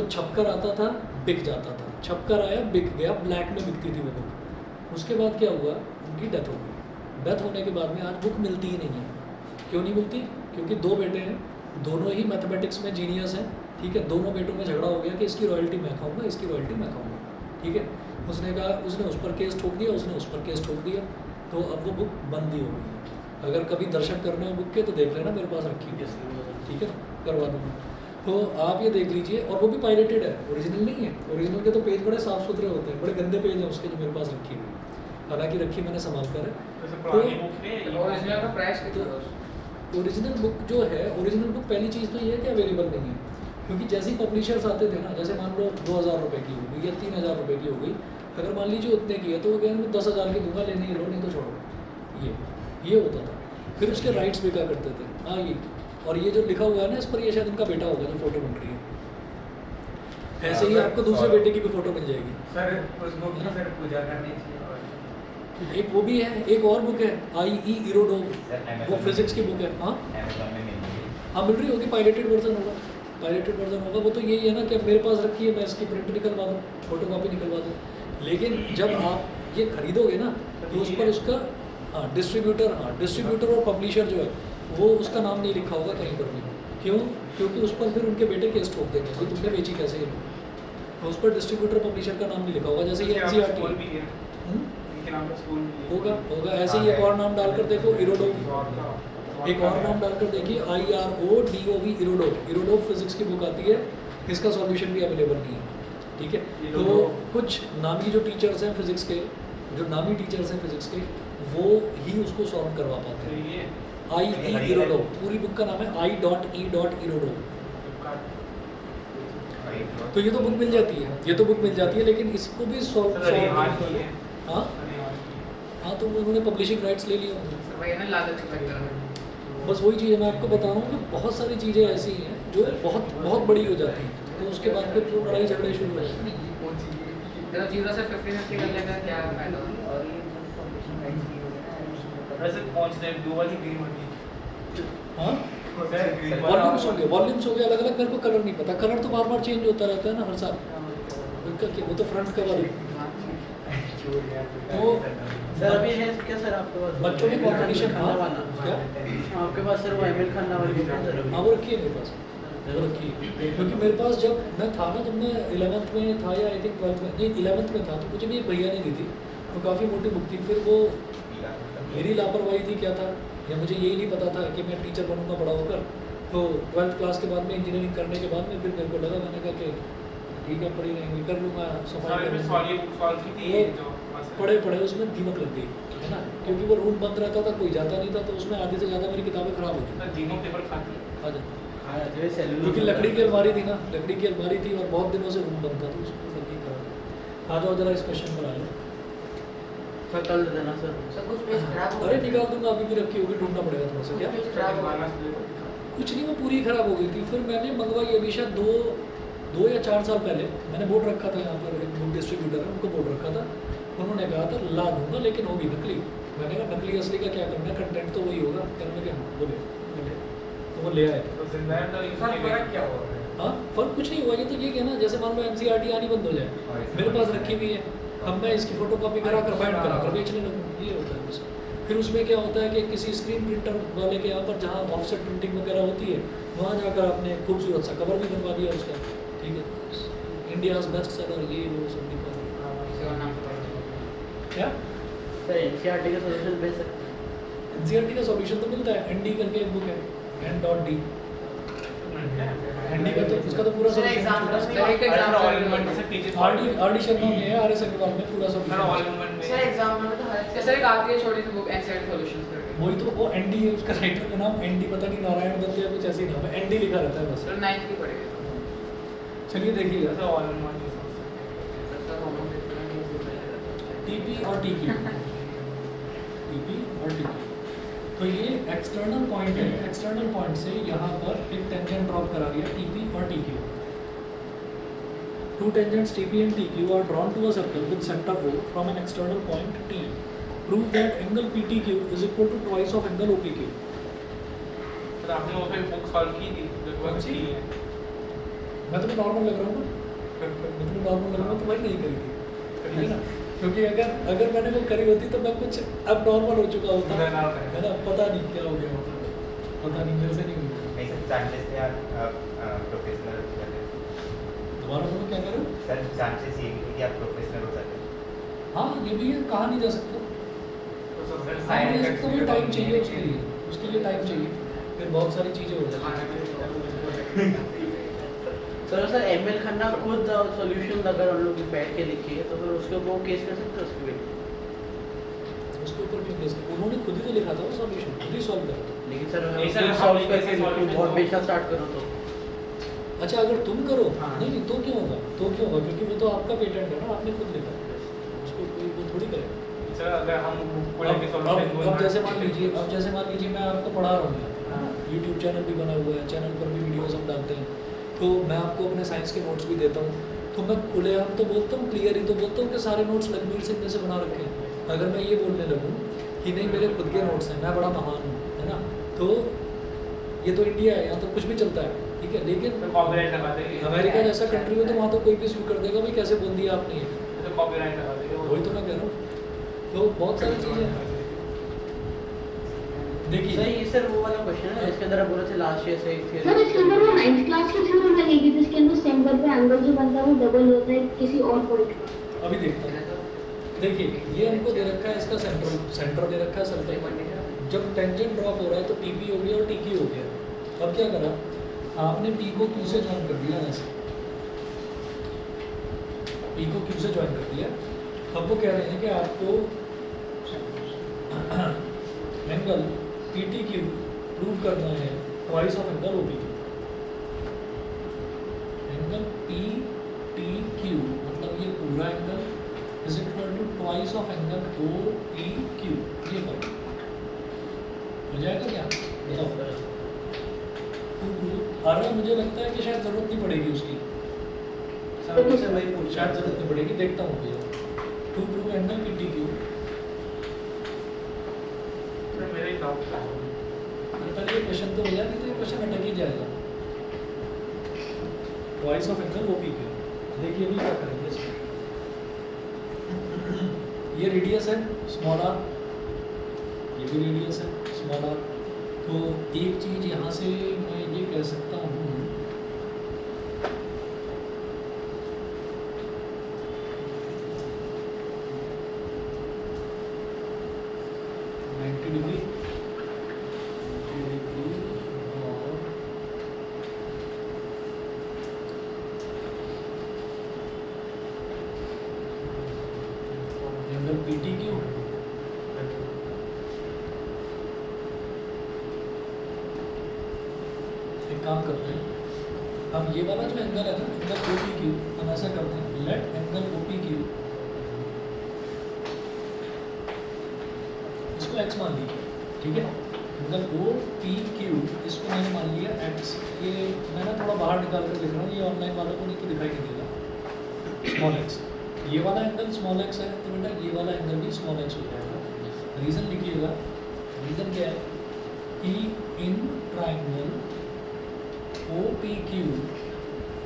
छप कर आता था, बिक जाता था, छप कर आया, बिक गया, ब्लैक में बिकती थी वो बुक। उसके बाद क्या हुआ, उनकी डेथ हो गई। डेथ होने के बाद में आज बुक मिलती ही नहीं है। क्यों नहीं मिलती? क्योंकि 2 बेटे हैं, दोनों ही मैथमेटिक्स में जीनियस हैं, ठीक है। दोनों बेटों में झगड़ा हो गया कि इसकी रॉयल्टी मैं खाऊंगा, इसकी रॉयल्टी मैं खाऊंगा, ठीक है। उसने कहा, उसने उस पर केस ठोक दिया, उसने उस पर केस ठोक दिया, तो अब वो बुक बंद ही हो गई है। अगर कभी दर्शन करने हो बुक के तो देख लेना, मेरे पास रखी है, ठीक है, करवा दूँगा। तो आप ये देख लीजिए, और वो भी पायरेटेड है, ओरिजिनल नहीं है। ओरिजिनल के तो पेज बड़े साफ़ सुथरे होते हैं, बड़े गंदे पेज हैं उसके जो मेरे पास रखी हुई, हालांकि रखी मैंने संभाल कर है। ओरिजिनल का प्राइस कितना है? ओरिजिनल बुक जो है, ओरिजिनल बुक पहली चीज़ तो ये है कि अवेलेबल नहीं है, क्योंकि जैसे ही पब्लिशर्स आते थे ना, जैसे मान लो 2,000 रुपये की हो गई या 3,000 रुपये की हो गई, अगर मान लीजिए उतने की है तो वो कहेंगे 10,000 की दूंगा, लेने ही लो, नहीं तो छोड़ो। ये होता था। फिर उसके राइट्स बिका करते थे। हाँ, ये और ये जो लिखा हुआ है ना इस पर, ये शायद इनका बेटा होगा जो फोटो बन रही है। ऐसे ही आपको दूसरे बेटे की भी फोटो मिल जाएगी। सर उस बुक की सर पूजा करनी चाहिए। एक वो भी है, एक और बुक है IE इरोडोव, वो फिजिक्स की बुक है। हाँ अमेज़न में मिल जाएगी। हाँ, मिल रही होगी, पायरेटेड वर्जन होगा, पायरेटेड वर्जन होगा। वो तो यही है ना कि मेरे पास रखी है, मैं इसकी प्रिंट निकलवा दूँ, फोटो कॉपी निकलवा दूँ। लेकिन जब आप ये खरीदोगे ना तो उस पर उसका डिस्ट्रीब्यूटर और पब्लिशर जो है वो उसका नाम नहीं लिखा होगा कहीं पर भी। क्यों? क्योंकि उस पर फिर उनके बेटे केस ठोक देंगे कि तुमने बेची कैसे ये, तो उस पर डिस्ट्रीब्यूटर पब्लिशर का नाम नहीं लिखा होगा। जैसे ये NCERT होगा ऐसे ही एक और नाम डालकर देखो, इरोडोव, एक और नाम डालकर देखिए IRODOV, इरोडोव फिजिक्स की बुक आती है, इसका सॉल्यूशन भी अवेलेबल नहीं है, ठीक है। तो कुछ नामी जो टीचर्स हैं फिजिक्स के, जो नामी टीचर्स हैं फिजिक्स के, वो ही उसको सॉल्व करवा पाते हैं। IE इरोडोव, पूरी बुक का नाम है I.E. इरोडोव। तो ये तो बुक मिल जाती है, लेकिन इसको भी सॉल्व हाँ, तो उन्होंने पब्लिशिंग राइट्स ले लिए होंगे। वही है ना, लालच का चक्कर। बस वही चीज़ मैं आपको बता रहा हूँ कि बहुत सारी चीज़ें ऐसी हैं जो बहुत बड़ी हो जाती हैं, तो उसके बाद फिर वो लड़ाई झगड़े शुरू हो जाते हैं। जब 0 से 50 करने का क्या फायदा? वैसे पहुंच रहे दो वाली ग्रीन वाली। हाँ, वॉल्यूम्स हो गए अलग अलग। मेरे को कलर नहीं पता, कलर तो बार बार चेंज होता रहता है ना हर साल। उनका क्या, वो तो फ्रंट कवर है। तो सर अभी है क्या सर आपके पास बच्चों की कॉम्पिटिशन खाना वाला क्या आपके पास सर वो ML खन्ना वाली बुक है सर? हाँ, वो रखी है मेरे पास, वो रखी है। क्योंकि मेरे पास जब मैं था ना, जब मैं 11th में था या आई थिंक 12th में, नहीं 11th में था, तो मुझे भी एक भैया ने दी थी, तो काफ़ी मोटी बुक थी। फिर वो मेरी लापरवाही थी क्या था, या मुझे यही नहीं पता था कि मैं टीचर बनूंगा बड़ा होकर। तो 12th क्लास के बाद में इंजीनियरिंग करने के बाद में फिर मेरे को लगा, मैंने कहा कि ठीक है पढ़ी रहेंगे, कर लूँगा सफाई। पढ़े उसमें दीमक लग गई, है ना, क्योंकि वो रूम बंद रहता था, कोई जाता नहीं था, तो उसमें आधे से ज़्यादा मेरी किताबें खराब हो गई। पेपर खा जाता क्योंकि लकड़ी की अलमारी थी ना, लकड़ी की अलमारी थी और बहुत दिनों से रूम बंद था तो उसमें लकड़ी खराब। आ जाओ जरा इस क्वेश्चन पर आ जाओ। सर कल दे देना सर। सब कुछ पेज खराब हो अरे गया। निकाल दूंगा, अभी भी रखी होगी, ढूंढना पड़ेगा थोड़ा सा। क्या पेज खराब हो गया। कुछ नहीं, वो पूरी खराब हो गई थी। फिर मैंने मंगवाई अभी शायद दो या 4 साल पहले। मैंने बोर्ड रखा था यहाँ पर, एक बुक डिस्ट्रीब्यूटर है, उनको बोर्ड रखा था। उन्होंने कहा था ला दूंगा लेकिन होगी नकली। मैंने कहा नकली असली का क्या करना है, कंटेंट तो वही होगा। कहने लगे हाँ बोले, तो वो ले आए। तो जिंदा है तो सर फर्क क्या हो रहा है? हाँ फर्क कुछ नहीं हुआ। ये तो ये कहना जैसे मान लो NCERT आनी बंद हो जाए, मेरे पास रखी हुई है, अब मैं इसकी फोटो कॉपी करा कर बाइंड करा कर बेचने लगूँ, ये होता है बस। फिर उसमें क्या होता है कि किसी स्क्रीन प्रिंटर वाले के यहाँ पर जहाँ ऑफसेट प्रिंटिंग वगैरह होती है, वहाँ जाकर आपने खूबसूरत सा कवर भी बनवा दिया उसका, ठीक है, इंडियाज बेस्ट सेलर, ये वो सब लिखवा दिया। किसी और नाम से पढ़ लो। क्या सर NCERT का सॉल्यूशन भेज सकते हैं। NCERT का सॉल्यूशन तो मिलता है, ND करके एक बुक है, N.D। ND का तो उसका तो पूरा सर एग्जाम में सर एक एग्जाम ऑल इन वन से टीचर RD शर्मा में है, RS अग्रवाल में पूरा sir solution. All in one में सर एग्जाम में तो हर सर एक आती है छोटी सी बुक NCERT सॉल्यूशंस करके। वही तो, वो ND है, उसका राइटर का नाम ND पता नहीं नारायण दत्त या कुछ ऐसे ही नाम है, ND लिखा रहता है बस। सर 9th की पढ़ेंगे। चलिए देखिएगा, sir all in one sir homeopath में नहीं बोल TP और TQ, TP और TQ। तो ये एक्सटर्नल पॉइंट है, एक्सटर्नल पॉइंट से यहाँ पर एक टेंजेंट ड्रॉप करा दिया TP और TQ। Two tangents TP and TQ are drawn to a circle with center O from an external point T. Prove that angle PTQ is equal to twice of angle OPQ. Sir आपने वो फिर book solve की थी जो कौन सी? की है। मैं तुम्हें नॉर्मल लग रहा हूँ ना, मैं तुम्हें नॉर्मल लग रहा हूँ तो वही नहीं करी थी, ठीक है ना? क्योंकि अगर मैंने वो करी होती तो मैं कुछ अब नॉर्मल हो चुका होता है ना, पता नहीं क्या हो गया होता, पता नहीं मेरे से नहीं हुई। ऐसे चांसेस थे आप प्रोफेशनल हो जाते। दोबारा बोलो क्या करो? सर चांसेस ये भी थे कि आप प्रोफेशनल हो जाते। हाँ ये भी है, कहा नहीं जा सकता, तो सर कहा नहीं जा सकता, भी टाइम चाहिए उसके लिए टाइम चाहिए, फिर बहुत सारी चीज़ें हो जाती हैं। सर ML खन्ना खुद सॉल्यूशन अगर हम लोग बैठ के लिखी है तो फिर उसके ऊपर वो केस कर सकते हैं उसके लिए। उसके ऊपर क्यों केस? उन्होंने खुद ही तो लिखा था वो सॉल्यूशन, खुद ही सॉल्व करा। लेकिन सर नहीं सर, खुद हम सॉल्व लिखे करके से लिखूं, solution बहुत तो- बेचना स्टार्ट करो तो अच्छा अगर तुम करो, हाँ। नहीं तो क्यों होगा, क्योंकि वो तो आपका पेटेंट है ना, आपने खुद लिखा है, उसको कोई वो थोड़ी करेगा। सर अगर हम बुक को लेके सॉल्यूशन अब जैसे मान लीजिए मैं आपको पढ़ा रहा हूँ, यूट्यूब चैनल भी बना हुआ है, चैनल पर भी वीडियोस हम डालते हैं, तो मैं आपको अपने साइंस के नोट्स भी देता हूँ, तो मैं खुलेआम तो बोलता हूँ, क्लियर ही तो बोलता हूँ कि सारे नोट्स लखबीर सिंह ने से बना रखे हैं। अगर मैं ये बोलने लगूँ कि नहीं मेरे खुद के नोट्स हैं, मैं बड़ा महान हूँ, है ना, तो ये तो इंडिया है, यहाँ तो कुछ भी चलता है, ठीक है, लेकिन कॉपीराइट लगा देंगे। अमेरिका जैसा कंट्री हो तो वहाँ तो कोई भी स्वीक कर देगा भाई कैसे बोल दिया आपने ये, तो कॉपीराइट लगा देंगे। वही तो मैं कह रहा हूँ। तो बहुत सारी चीज़ें हैं। सर देखिए ये सर वो वाला क्वेश्चन है जिसके अंदर आप बोले थे लास्ट ईयर से एक सर इसके अंदर वो 9th क्लास की थ्योरम लगेगी जिसके अंदर सेंटर पे एंगल जो बनता है वो डबल होता है किसी और पॉइंट पर। अभी देखते हैं, देखिए ये हमको दे रखा है, इसका सेंटर दे रखा है सर्कल। जब टेंजेंट ड्रॉप हो रहा है तो TP हो गया और TQ हो गया। अब क्या करा आपने, P को Q से ज्वाइन कर दिया ऐसे, P को Q से ज्वाइन कर दिया। अब वो कह रहे हैं कि आपको एंगल PTQ प्रूव करना है twice of angle OPQ। Angle PTQ मतलब ये पूरा angle is equal to twice of angle OPQ। ये करो, हो जाएगा क्या बताओ? अरे मुझे लगता है कि शायद जरूरत नहीं पड़ेगी उसकी, सर से वही पूछ शायद जरूरत नहीं पड़ेगी, देखता हूँ भैया। To prove angle PTQ, sir मेरा ही डाउट था। पहले ये क्वेश्चन तो हो जाए, नहीं तो ये क्वेश्चन अटक ही जाएगा। ट्वाइस ऑफ एंगल OPQ, देखिए अभी क्या करेंगे इसमें। ये रेडियस है स्मॉल r, ये भी रेडियस है स्मॉल r। तो एक चीज़ यहाँ से मैं ये कह सकता हूँ, डिग्री और एंगल PTQ एक काम करते हैं, अब ये वाला जो एंगल है ना, एंगल ओ पी क्यू, हम ऐसा करते हैं, let angle O P Q, इसको एक्स मान लीजिए, ठीक है। एंगल ओ पी क्यू इसको मैंने मान लिया एक्स। ये मैं ना थोड़ा बाहर निकाल कर लिख रहा हूँ, ये ऑनलाइन वालों को नहीं तो दिखाई नहीं देगा। स्मॉल एक्स, ये वाला एंगल स्मॉल एक्स है, तो बेटा ये वाला एंगल भी स्मॉल एक्स हो जाएगा। रीज़न लिखिएगा, रीज़न क्या है कि in triangle O P Q,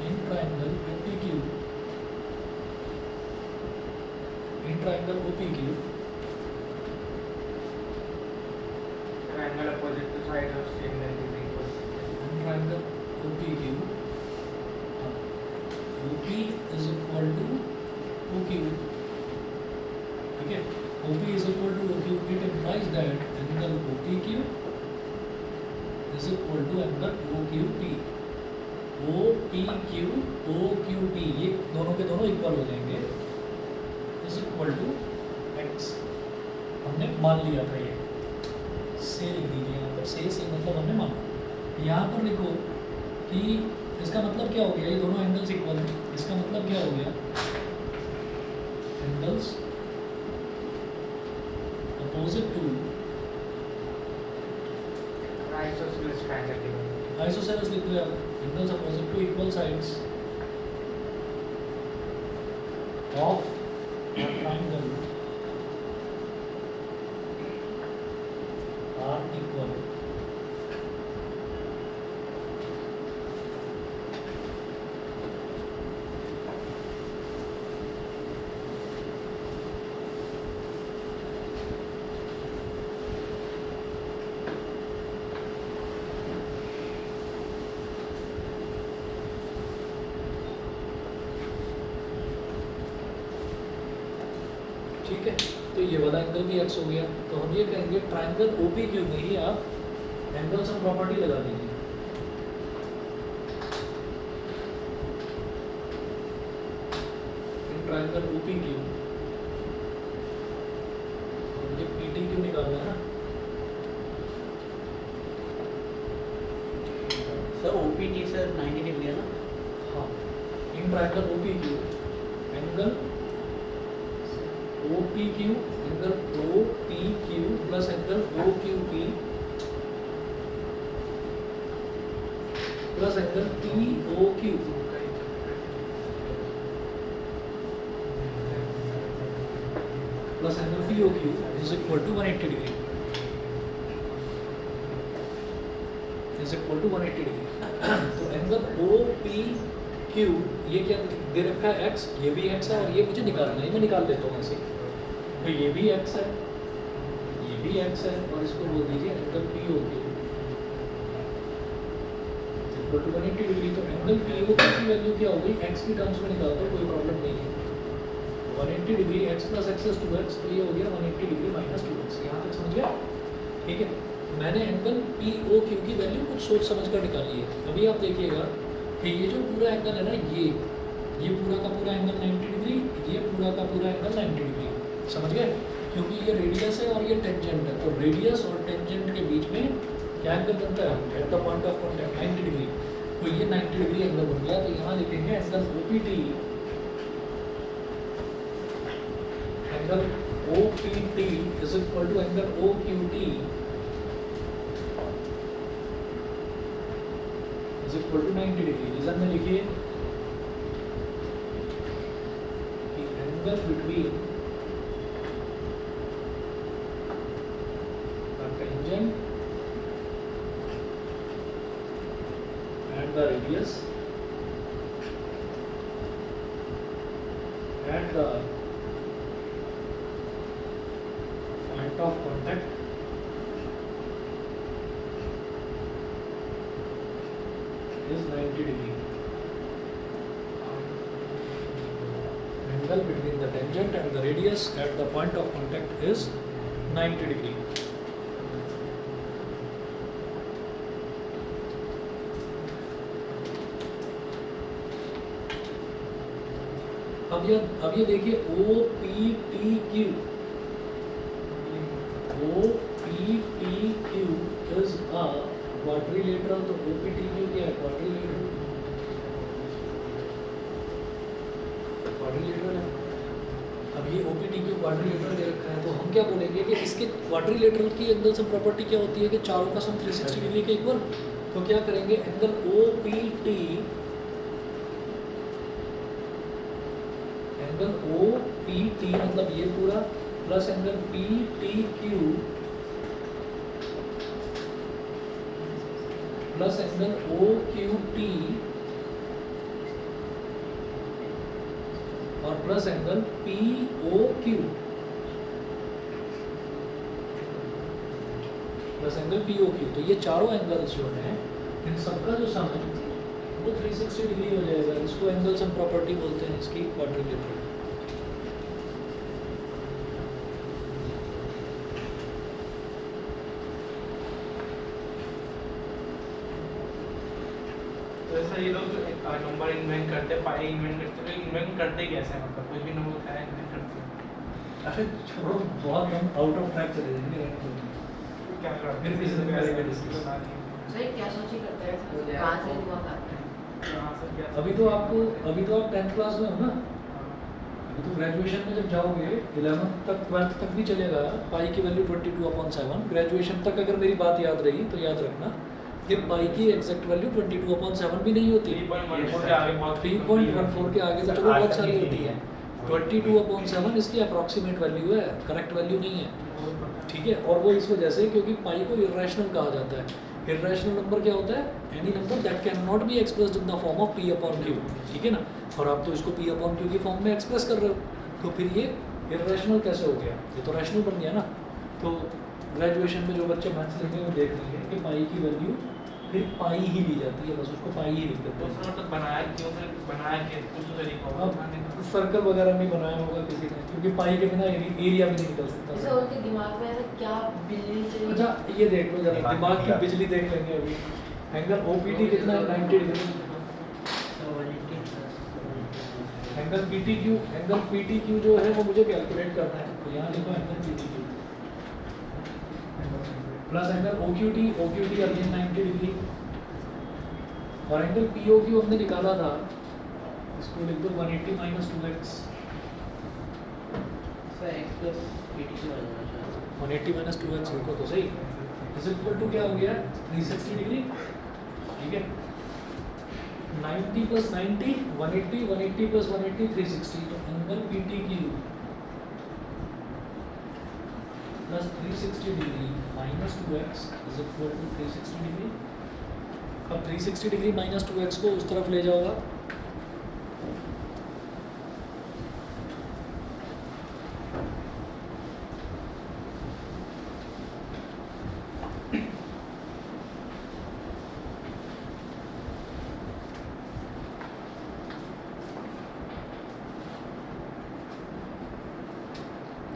in triangle O P Q, in triangle O P Q, triangle opposite to side of same length is equal. triangle OPQ, OP is equal to OQ, ठीक है। OP is equal to OQ, it implies that angle OPQ is equal to angle OQP, OPQ OQP ये दोनों के दोनों equal हो जाएंगे, is equal to x, हमने मान लिया था। ये से लिख दीजिए यहाँ पर, से मतलब हमने माना। यहाँ पर लिखो कि इसका मतलब क्या हो गया, ये दोनों एंगल्स इक्वल हैं, इसका मतलब क्या हो गया, angles opposite to Isosceles triangle. Isosceles लिख दो यार, angles opposite to equal sides of triangle are equal। ठीक है, तो ये वाला एंगल भी x हो गया, तो हम ये कहेंगे ट्राइंगल OPQ में ही आप एंगल सम प्रॉपर्टी लगा दीजिए। इन ट्राइंगल OPQ, मुझे PTQ निकालना है ना, सर OPT सर 90 डिग्री है ना। हाँ, in triangle OPQ angle OPQ, angle OPQ plus angle OQP plus angle POQ plus angle POQ is equal to 180 degree, is equal to 180 degree. तो angle OPQ ये क्या दे रखा है, x, ये भी x है और ये मुझे निकालना है, मैं निकाल देता हूँ ऐसे। तो ये भी x है, ये भी x है, और इसको बोल दीजिए angle POQ equal to 180 degree. तो एंगल POQ की वैल्यू क्या होगी, x की टर्म्स में निकाल दो, कोई प्रॉब्लम नहीं है। 180 degree x plus x is 2x, तो ये हो गया 180 डिग्री माइनस 2x। यहाँ तक समझ गया, ठीक है। मैंने एंगल POQ की वैल्यू कुछ सोच समझ कर निकाली है। अभी आप देखिएगा कि ये जो पूरा एंगल है ना, ये पूरा का पूरा एंगल 90 डिग्री, ये पूरा का पूरा एंगल 90 डिग्री, समझ गए। क्योंकि ये रेडियस है और ये टेंजेंट है, तो रेडियस और टेंजेंट के बीच में क्या एंगल बनता है, at the point of contact 90 degree. तो ये 90 डिग्री एंगल बन गया। तो यहाँ लिखेंगे angle OPT, angle OPT is equal to angle OQT is equal to 90 degree. Reason में लिखिए कि angle between tangent and the radius at the point of contact is 90 degree. Angle between the tangent and the radius at the point of contact is 90 degree. अब ये देखिए OPTQ, OPTQ is a quadrilateral। तो OPTQ क्या है, quadrilateral है। अब ये OPTQ quadrilateral दे रखा है, तो हम क्या बोलेंगे कि इसके क्वाड्रिलेटरल की एंगल सम प्रॉपर्टी क्या होती है कि चारों का सम 360 डिग्री के इक्वल। तो क्या करेंगे, एंगल OPT, एंगल OPT मतलब ये पूरा plus angle PTQ plus angle OQT और plus angle POQ plus angle POQ। तो ये चारों एंगल्स जो हैं इन सबका जो सम है वो 360 डिग्री हो जाएगा। इसको एंगल सम प्रॉपर्टी बोलते हैं, इसकी क्वाड्रिलेटरल। तो ऐसा ये लोग जो नंबर इन्वेंट करते, पाई इन्वेंट करते, तो इन्वेंट करते कैसे हैं? मतलब कुछ भी नंबर होता है इन्वेंट करते हैं। अरे छोड़ो, बहुत हम आउट ऑफ ट्रैक चले जाएंगे, रहने दो। क्या करते फिर किसी दिन करेंगे discuss। सही क्या सोची करते हैं, कहाँ से दिमाग आता है? अभी तो आप 10th क्लास में हो ना, अभी तो ग्रेजुएशन में जब जाओगे 11th तक 12th तक भी चलेगा। पाई की वैल्यू 22/7। ग्रेजुएशन तक अगर मेरी बात याद रही तो याद रखना कि पाई की एग्जैक्ट वैल्यू 22/7 भी नहीं होती। 3.14 के आगे बहुत 3.14 के आगे तो चलो बहुत सारी होती है। 22/7 इसकी अप्रॉक्सीमेट वैल्यू है, करेक्ट वैल्यू नहीं है, ठीक है। और वो इस वजह से क्योंकि पाई को इरेशनल कहा जाता है। इरेशनल नंबर क्या होता है, any number that can not be expressed in the form of P/Q, ठीक है ना। और आप तो इसको P/Q की फॉर्म में एक्सप्रेस कर रहे हो, तो फिर ये इरेशनल कैसे हो गया, ये तो रैशनल बन गया ना। तो ग्रेजुएशन में जो बच्चे मैथ्स लेंगे वो देख लेंगे कि पाई की वैल्यू फिर पाई ही ली जाती है, बस उसको पाई ही लिख देते हैं। मतलब बनाया क्यों, फिर बनाया क्या, कुछ तो तरीका होगा। अब सर्कल वगैरह नहीं बनाया होगा किसी ने, क्योंकि पाई के बिना एरिया भी नहीं निकल जैसे सकता। उनके दिमाग में ऐसा क्या बिजली चली? अच्छा ये देख लो जरा, दिमाग दिमाग की की बिजली देख लेंगे अभी। एंगल OPT कितना है, 90 डिग्री। एंगल PTQ जो है वो मुझे कैलकुलेट करना है, तो यहाँ लिखो angle PTQ plus angle OQT again 90 degree. और एंगल POQ हमने निकाला था, इसको लिख दो 180 - 2x। Sir x plus PTQ आ जाना चाहिए। 180 - 2x लिखो तो सही। इज इक्वल टू क्या हो गया, 360 डिग्री, ठीक है। 90 + 90 180, 180 + 180 360। तो angle PTQ plus 360 degree minus 2x is equal to 360 degree. अब 360 डिग्री माइनस 2x को उस तरफ ले जाओगा,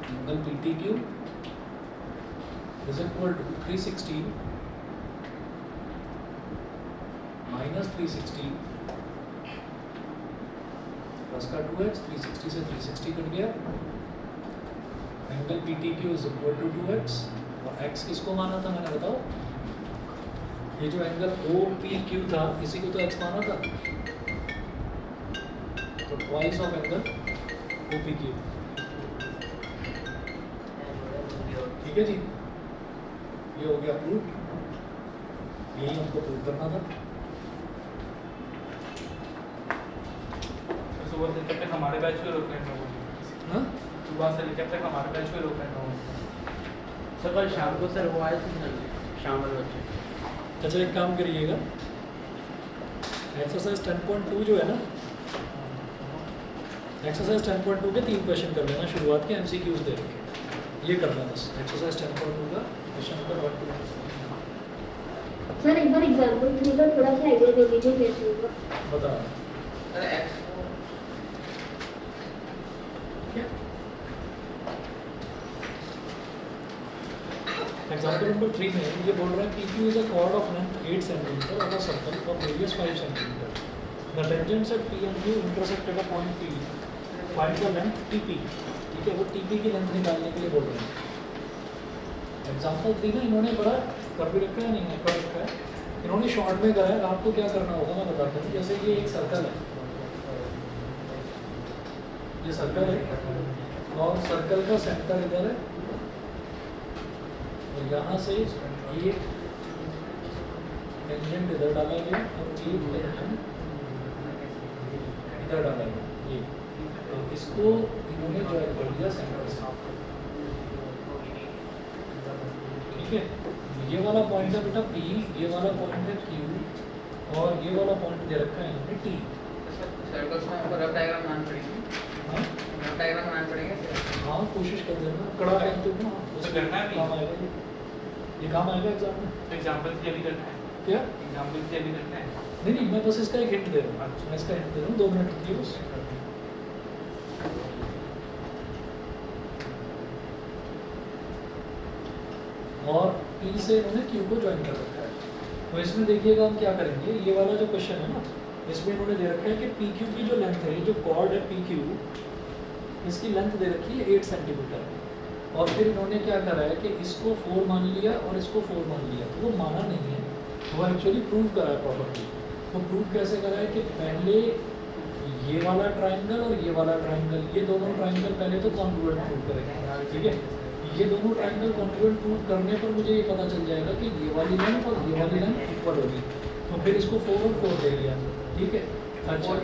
angle PTQ is equal to 360 minus 360 plus का 2x, 360 से 360 कट गया। Angle PTQ is equal to 2x और x किसको माना था मैंने, बताओ। ये जो एंगल OPQ था इसी को तो x माना था, तो ट्वाइस ऑफ एंगल OPQ, ठीक है जी। ये हो गया प्रूफ, यही हमको प्रूव करना था। सुबह से जब तक हमारे बैच में रोक लेना होगा, हाँ सुबह से जब तक हमारे बैच में रोक लेना होगा। सर कल शाम को सर वो आए थे सर, शाम वाले बच्चे। अच्छा एक काम करिएगा, एक्सरसाइज 10.2 जो है ना, एक्सरसाइज 10.2 के 3 क्वेश्चन कर लेना, शुरुआत के MCQs दे रखे, ये करना बस। एक्सरसाइज 10.2 का क्वेश्चन नंबर 1 2। सर एक बार एग्जांपल 3 का थोड़ा सा आइडिया दे दीजिए कैसे होगा। बता अरे x को क्या एग्जाम्पल नंबर 3 में ये बोल रहा है PQ is a chord of length 8 cm of a circle of radius 5 cm. The tangents at P and Q intersect at a point P. Find the length TP. ठीक है, वो TP की length निकालने के लिए बोल रहे हैं। एग्जाम्पल 3 में इन्होंने बड़ा कर भी रखा है, नहीं है कर रखा है, इन्होंने शॉर्ट में करा है। आपको क्या करना होगा मैं बताता हूँ। जैसे ये एक सर्कल है, ये सर्कल है और सर्कल का सेंटर इधर है और यहाँ से एक टेंजेंट इधर डाला गया और एक टेंजेंट इधर डाला गया ये, तो इसको इन्होंने ज्वाइन कर दिया सेंटर से, ठीक है। ये वाला पॉइंट है बेटा P, ये वाला पॉइंट है Q और ये वाला पॉइंट दे रखा है इन्होंने T। सर्कल्स में हमको रफ डायग्राम बनाना पड़ेगा, हाँ रफ डायग्राम बनाना पड़ेगा। हाँ कोशिश कर देना, कड़ा है तो ना तो करना है भी। काम आएगा ये काम आएगा एग्जाम में। एग्जाम्पल के लिए करना है, क्या? एग्जाम्पल के लिए करना है। नहीं मैं बस इसका एक हिंट दे रहा हूँ, मैं इसका हिंट दे रहा हूँ, 2 मिनट रुकिए बस। और P से इन्होंने Q को ज्वाइन कर रखा है, तो इसमें देखिएगा हम क्या करेंगे, ये वाला जो क्वेश्चन है ना, इसमें इन्होंने दे रखा है कि PQ की जो लेंथ है, जो कॉर्ड है PQ, इसकी लेंथ दे रखी है 8 सेंटीमीटर, और फिर इन्होंने क्या करा है कि इसको 4 मान लिया और इसको 4 मान लिया, तो वो माना नहीं है, वो एक्चुअली प्रूव करा है प्रॉपर्टी। तो प्रूव कैसे करा है कि पहले ये वाला ट्राइंगल और ये वाला ट्राइंगल, ये दोनों ट्राइंगल पहले तो कॉन्ग्रुएंट प्रूव करेंगे, ठीक है। ये दोनों ट्राइंगल कॉन्ग्रुएंट प्रूव करने पर मुझे ये पता चल जाएगा कि ये वाली लेंथ और ये वाली लेंथ इक्वल होगी, तो फिर इसको 4 और 4 दे दिया, ठीक है। अच्छा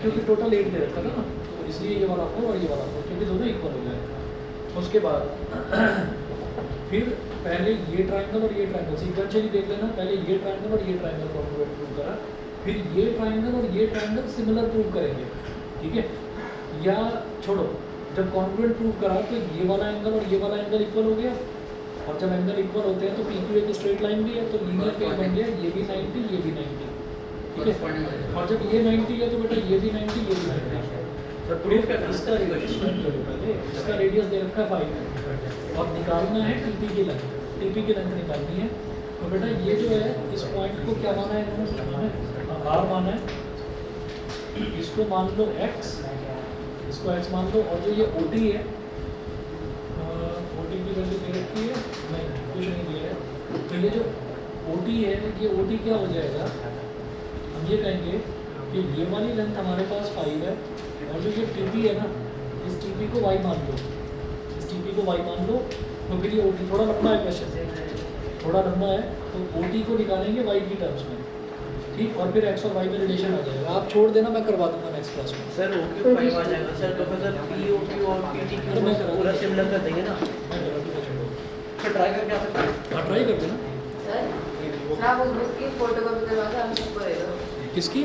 क्योंकि टोटल 8 दे रखा था ना, तो इसलिए ये वाला 4 और ये वाला 4, क्योंकि दोनों इक्वल हो जाएगा। उसके बाद फिर पहले ये ट्राइंगल और ये ट्राइंगल सीक्वेंशियली देख लेना, पहले ये ट्राइंगल और ये ट्राइंगल कॉन्ग्रुएंट प्रूव करा, फिर ये ट्राइंगल और ये ट्राइंगल सिमिलर प्रूव करेंगे, ठीक है। या छोड़ो, जब कॉन्ग्रुएंट प्रूव करा तो ये वाला एंगल और ये वाला एंगल इक्वल हो गया, और जब एंगल इक्वल होते हैं तो PQ एक स्ट्रेट लाइन भी है, तो लीनियर पेयर बन गया, ये भी 90 ये भी 90, ठीक है। और जब ये 90 है तो बेटा ये भी 90 ये भी 90। सर प्रूफ क्या करना इसका रेडियस पहले, इसका रेडियस दे रखा है 5 और निकालना है TP की लेंथ, TP की लेंथ निकालनी है। तो बेटा ये जो है इस पॉइंट को क्या माना है इन्होंने, R माना है, इसको मान लो X, इसको X मान लो, और जो ये OT है, OT की वैल्यू दे रखी है नहीं, कुछ नहीं दिया है, तो ये जो OT है, ये OT क्या हो जाएगा, हम ये कहेंगे कि ये वाली लेंथ हमारे पास 5 है, और जो ये TP है ना, इस TP को Y मान लो, इस TP को Y मान लो, तो फिर ये OT थोड़ा लंबा है क्वेश्चन, थोड़ा लंबा है, तो OT को निकालेंगे Y की टर्म्स में, ठीक, और फिर X और Y में रिलेशन आ जाएगा। आप छोड़ देना, मैं करवा दूंगा नेक्स्ट क्लास में। सर OQ 5 आ जाएगा सर, तो फिर POQ और PTQ पूरा सिमिलर कर देंगे ना, मैं करा दूंगा, छोड़ो। फिर ट्राई करके आ सकते हैं। हाँ ट्राई कर देना। सर आप उस बुक की फोटोकॉपी करवा के हम सबको दे दो। किसकी?